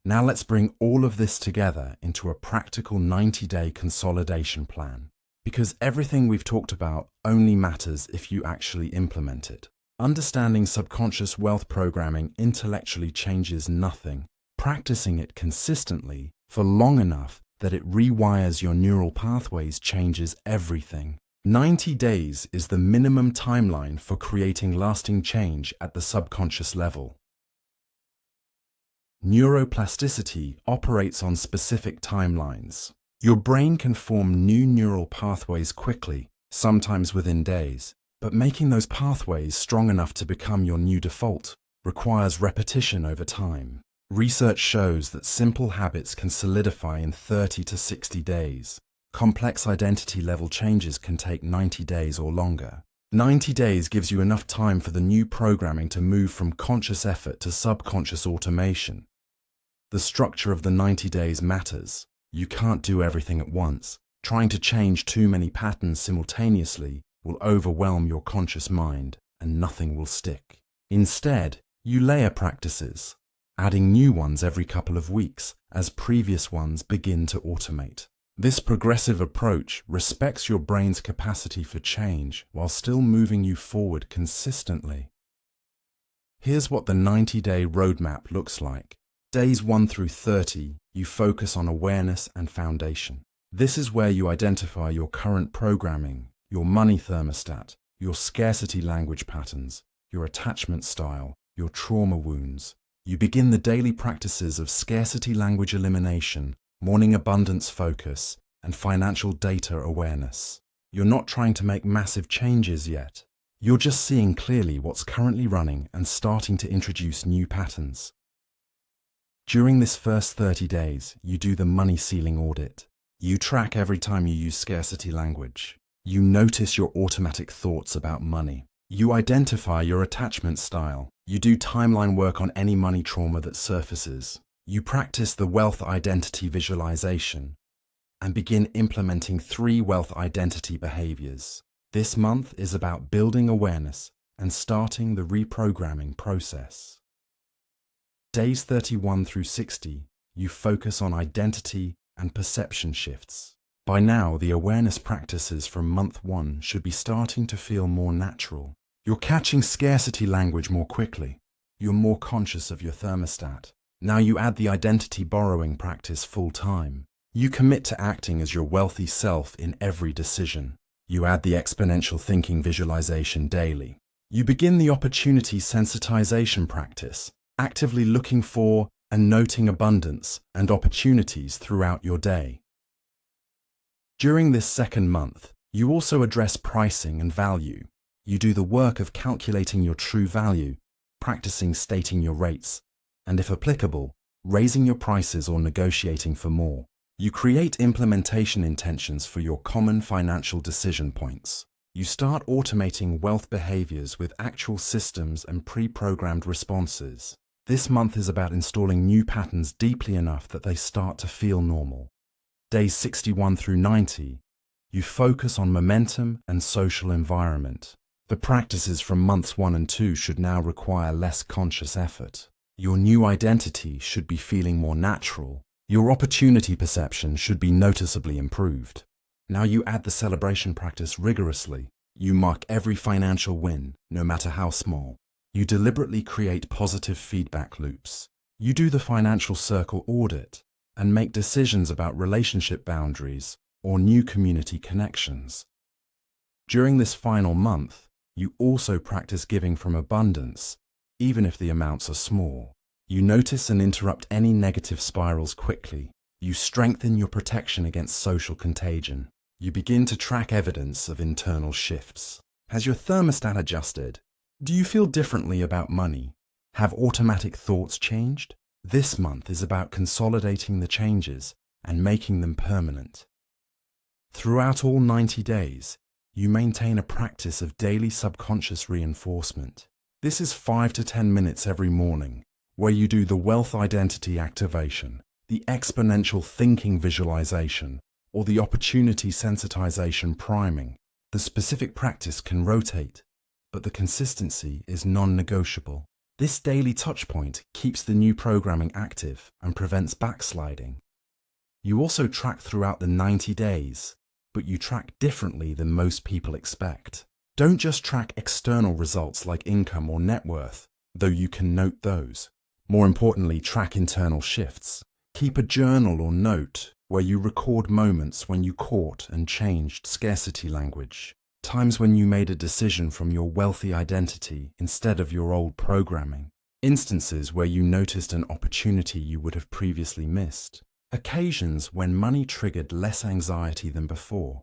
Now let's bring all of this together into a practical 90-day consolidation plan. Because everything we've talked about only matters if you actually implement it. Understanding subconscious wealth programming intellectually changes nothing. Practicing it consistently for long enough that it rewires your neural pathways changes everything. 90 days is the minimum timeline for creating lasting change at the subconscious level. Neuroplasticity operates on specific timelines. Your brain can form new neural pathways quickly, sometimes within days, but making those pathways strong enough to become your new default requires repetition over time. Research shows that simple habits can solidify in 30 to 60 days. Complex identity level changes can take 90 days or longer. 90 days gives you enough time for the new programming to move from conscious effort to subconscious automation. The structure of the 90 days matters. You can't do everything at once. Trying to change too many patterns simultaneously will overwhelm your conscious mind and nothing will stick. Instead, you layer practices, adding new ones every couple of weeks as previous ones begin to automate. This progressive approach respects your brain's capacity for change while still moving you forward consistently. Here's what the 90-day roadmap looks like. Days 1 through 30, you focus on awareness and foundation. This is where you identify your current programming, your money thermostat, your scarcity language patterns, your attachment style, your trauma wounds. You begin the daily practices of scarcity language elimination, morning abundance focus, and financial data awareness. You're not trying to make massive changes yet. You're just seeing clearly what's currently running and starting to introduce new patterns. During this first 30 days, you do the money ceiling audit. You track every time you use scarcity language. You notice your automatic thoughts about money. You identify your attachment style. You do timeline work on any money trauma that surfaces. You practice the wealth identity visualization and begin implementing 3 wealth identity behaviors. This month is about building awareness and starting the reprogramming process. Days 31 through 60, you focus on identity and perception shifts. By now, the awareness practices from month 1 should be starting to feel more natural. You're catching scarcity language more quickly. You're more conscious of your thermostat. Now you add the identity borrowing practice full time. You commit to acting as your wealthy self in every decision. You add the exponential thinking visualization daily. You begin the opportunity sensitization practice, actively looking for and noting abundance and opportunities throughout your day. During this second month, you also address pricing and value. You do the work of calculating your true value, practicing stating your rates, and if applicable, raising your prices or negotiating for more. You create implementation intentions for your common financial decision points. You start automating wealth behaviors with actual systems and pre-programmed responses. This month is about installing new patterns deeply enough that they start to feel normal. Days 61 through 90, you focus on momentum and social environment. The practices from months 1 and 2 should now require less conscious effort. Your new identity should be feeling more natural. Your opportunity perception should be noticeably improved. Now you add the celebration practice rigorously. You mark every financial win, no matter how small. You deliberately create positive feedback loops. You do the financial circle audit and make decisions about relationship boundaries or new community connections. During this final month, you also practice giving from abundance, even if the amounts are small. You notice and interrupt any negative spirals quickly. You strengthen your protection against social contagion. You begin to track evidence of internal shifts. Has your thermostat adjusted? Do you feel differently about money? Have automatic thoughts changed? This month is about consolidating the changes and making them permanent. Throughout all 90 days, you maintain a practice of daily subconscious reinforcement. This is 5 to 10 minutes every morning, where you do the wealth identity activation, the exponential thinking visualization, or the opportunity sensitization priming. The specific practice can rotate, but the consistency is non-negotiable. This daily touchpoint keeps the new programming active and prevents backsliding. You also track throughout the 90 days, but you track differently than most people expect. Don't just track external results like income or net worth, though you can note those. More importantly, track internal shifts. Keep a journal or note where you record moments when you caught and changed scarcity language. Times when you made a decision from your wealthy identity instead of your old programming. Instances where you noticed an opportunity you would have previously missed. Occasions when money triggered less anxiety than before.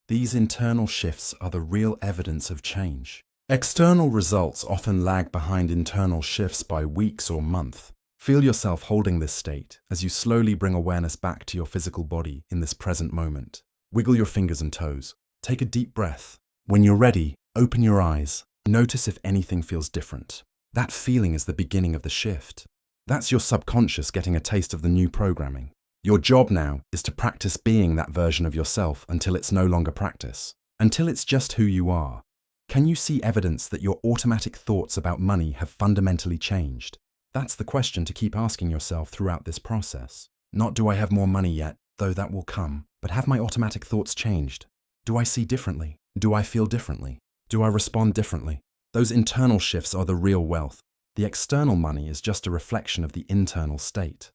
These internal shifts are the real evidence of change. External results often lag behind internal shifts by weeks or months. Feel yourself holding this state as you slowly bring awareness back to your physical body in this present moment. Wiggle your fingers and toes. Take a deep breath. When you're ready, open your eyes. Notice if anything feels different. That feeling is the beginning of the shift. That's your subconscious getting a taste of the new programming. Your job now is to practice being that version of yourself until it's no longer practice, until it's just who you are. Can you see evidence that your automatic thoughts about money have fundamentally changed? That's the question to keep asking yourself throughout this process. Not do I have more money yet, though that will come, but have my automatic thoughts changed? Do I see differently? Do I feel differently? Do I respond differently? Those internal shifts are the real wealth. The external money is just a reflection of the internal state.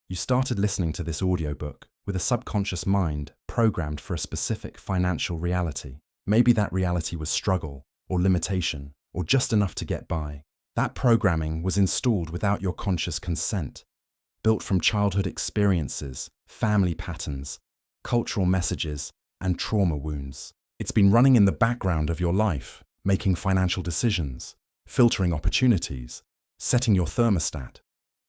You started listening to this audiobook with a subconscious mind programmed for a specific financial reality. Maybe that reality was struggle, or limitation, or just enough to get by. That programming was installed without your conscious consent, built from childhood experiences, family patterns, cultural messages, and trauma wounds. It's been running in the background of your life, making financial decisions, filtering opportunities, setting your thermostat,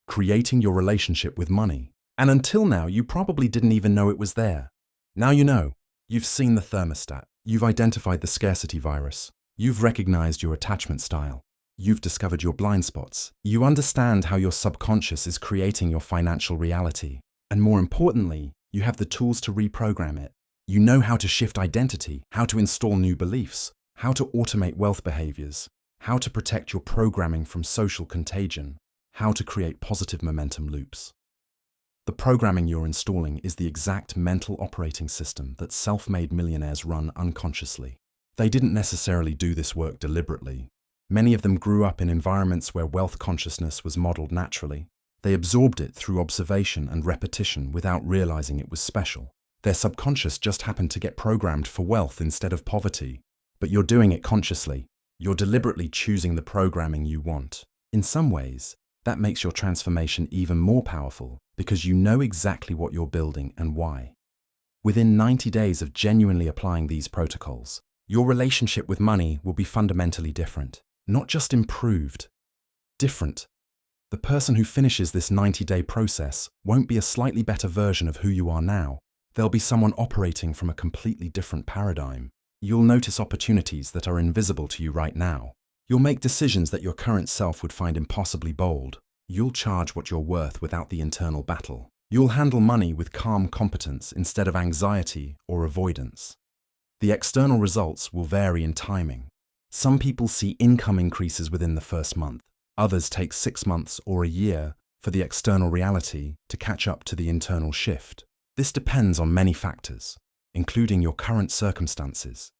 creating your relationship with money. And until now, you probably didn't even know it was there. Now you know. You've seen the thermostat. You've identified the scarcity virus. You've recognized your attachment style. You've discovered your blind spots. You understand how your subconscious is creating your financial reality. And more importantly, you have the tools to reprogram it. You know how to shift identity, how to install new beliefs, how to automate wealth behaviors, how to protect your programming from social contagion, how to create positive momentum loops. The programming you're installing is the exact mental operating system that self-made millionaires run unconsciously. They didn't necessarily do this work deliberately. Many of them grew up in environments where wealth consciousness was modeled naturally. They absorbed it through observation and repetition without realizing it was special. Their subconscious just happened to get programmed for wealth instead of poverty. But you're doing it consciously. You're deliberately choosing the programming you want. In some ways, that makes your transformation even more powerful because you know exactly what you're building and why. Within 90 days of genuinely applying these protocols, your relationship with money will be fundamentally different. Not just improved, different. The person who finishes this 90-day process won't be a slightly better version of who you are now. They'll be someone operating from a completely different paradigm. You'll notice opportunities that are invisible to you right now. You'll make decisions that your current self would find impossibly bold. You'll charge what you're worth without the internal battle. You'll handle money with calm competence instead of anxiety or avoidance. The external results will vary in timing. Some people see income increases within the first month. Others take 6 months or a year for the external reality to catch up to the internal shift. This depends on many factors, including your current circumstances,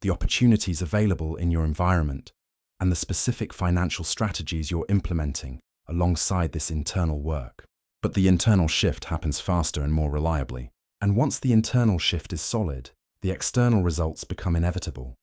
the opportunities available in your environment, and the specific financial strategies you're implementing alongside this internal work. But the internal shift happens faster and more reliably. And once the internal shift is solid, the external results become inevitable.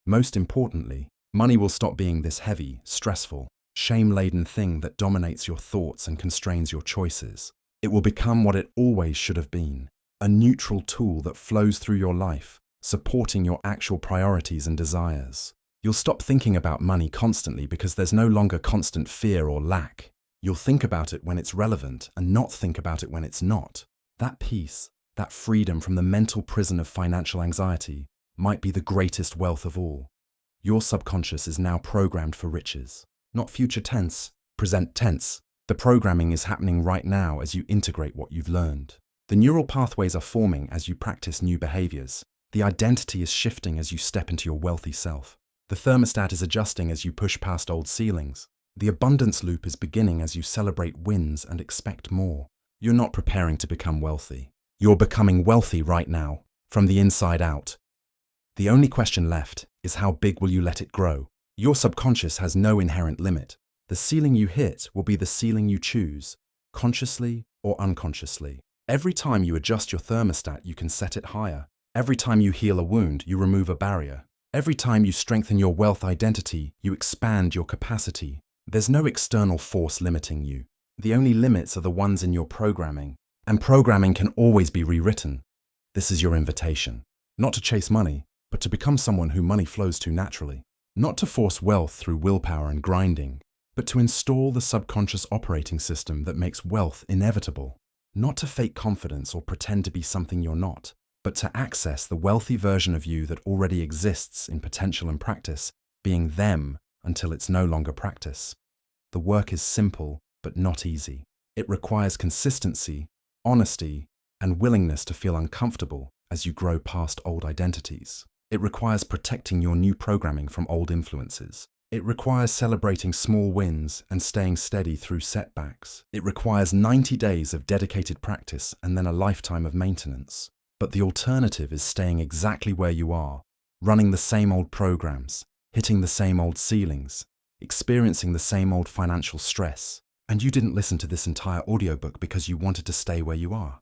Most importantly, money will stop being this heavy, stressful, shame-laden thing that dominates your thoughts and constrains your choices. It will become what it always should have been, a neutral tool that flows through your life, supporting your actual priorities and desires. You'll stop thinking about money constantly because there's no longer constant fear or lack. You'll think about it when it's relevant and not think about it when it's not. That peace, that freedom from the mental prison of financial anxiety, might be the greatest wealth of all. Your subconscious is now programmed for riches. Not future tense, present tense. The programming is happening right now as you integrate what you've learned. The neural pathways are forming as you practice new behaviors. The identity is shifting as you step into your wealthy self. The thermostat is adjusting as you push past old ceilings. The abundance loop is beginning as you celebrate wins and expect more. You're not preparing to become wealthy. You're becoming wealthy right now, from the inside out. The only question left is how big will you let it grow? Your subconscious has no inherent limit. The ceiling you hit will be the ceiling you choose, consciously or unconsciously. Every time you adjust your thermostat, you can set it higher. Every time you heal a wound, you remove a barrier. Every time you strengthen your wealth identity, you expand your capacity. There's no external force limiting you. The only limits are the ones in your programming. And programming can always be rewritten. This is your invitation. Not to chase money, but to become someone who money flows to naturally. Not to force wealth through willpower and grinding, but to install the subconscious operating system that makes wealth inevitable. Not to fake confidence or pretend to be something you're not, but to access the wealthy version of you that already exists in potential and practice, being them until it's no longer practice. The work is simple, but not easy. It requires consistency, honesty, and willingness to feel uncomfortable as you grow past old identities. It requires protecting your new programming from old influences. It requires celebrating small wins and staying steady through setbacks. It requires 90 days of dedicated practice and then a lifetime of maintenance. But the alternative is staying exactly where you are, running the same old programs, hitting the same old ceilings. experiencing the same old financial stress. And you didn't listen to this entire audiobook because you wanted to stay where you are.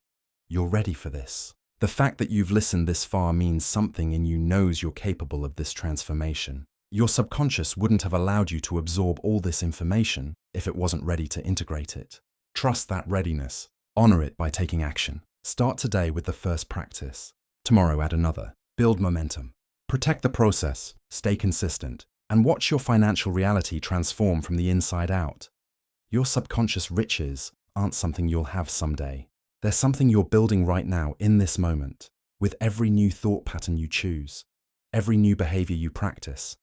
You're ready for this. The fact that you've listened this far means something in you knows you're capable of this transformation. Your subconscious wouldn't have allowed you to absorb all this information if it wasn't ready to integrate it. Trust that readiness. Honor it by taking action. Start today with the first practice. Tomorrow add another. Build momentum. Protect the process, stay consistent, and watch your financial reality transform from the inside out. Your subconscious riches aren't something you'll have someday. They're something you're building right now in this moment, with every new thought pattern you choose, every new behavior you practice,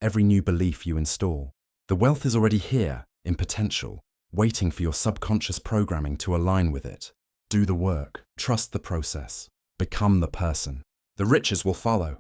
every new belief you install. The wealth is already here, in potential, waiting for your subconscious programming to align with it. Do the work, trust the process, become the person. The riches will follow.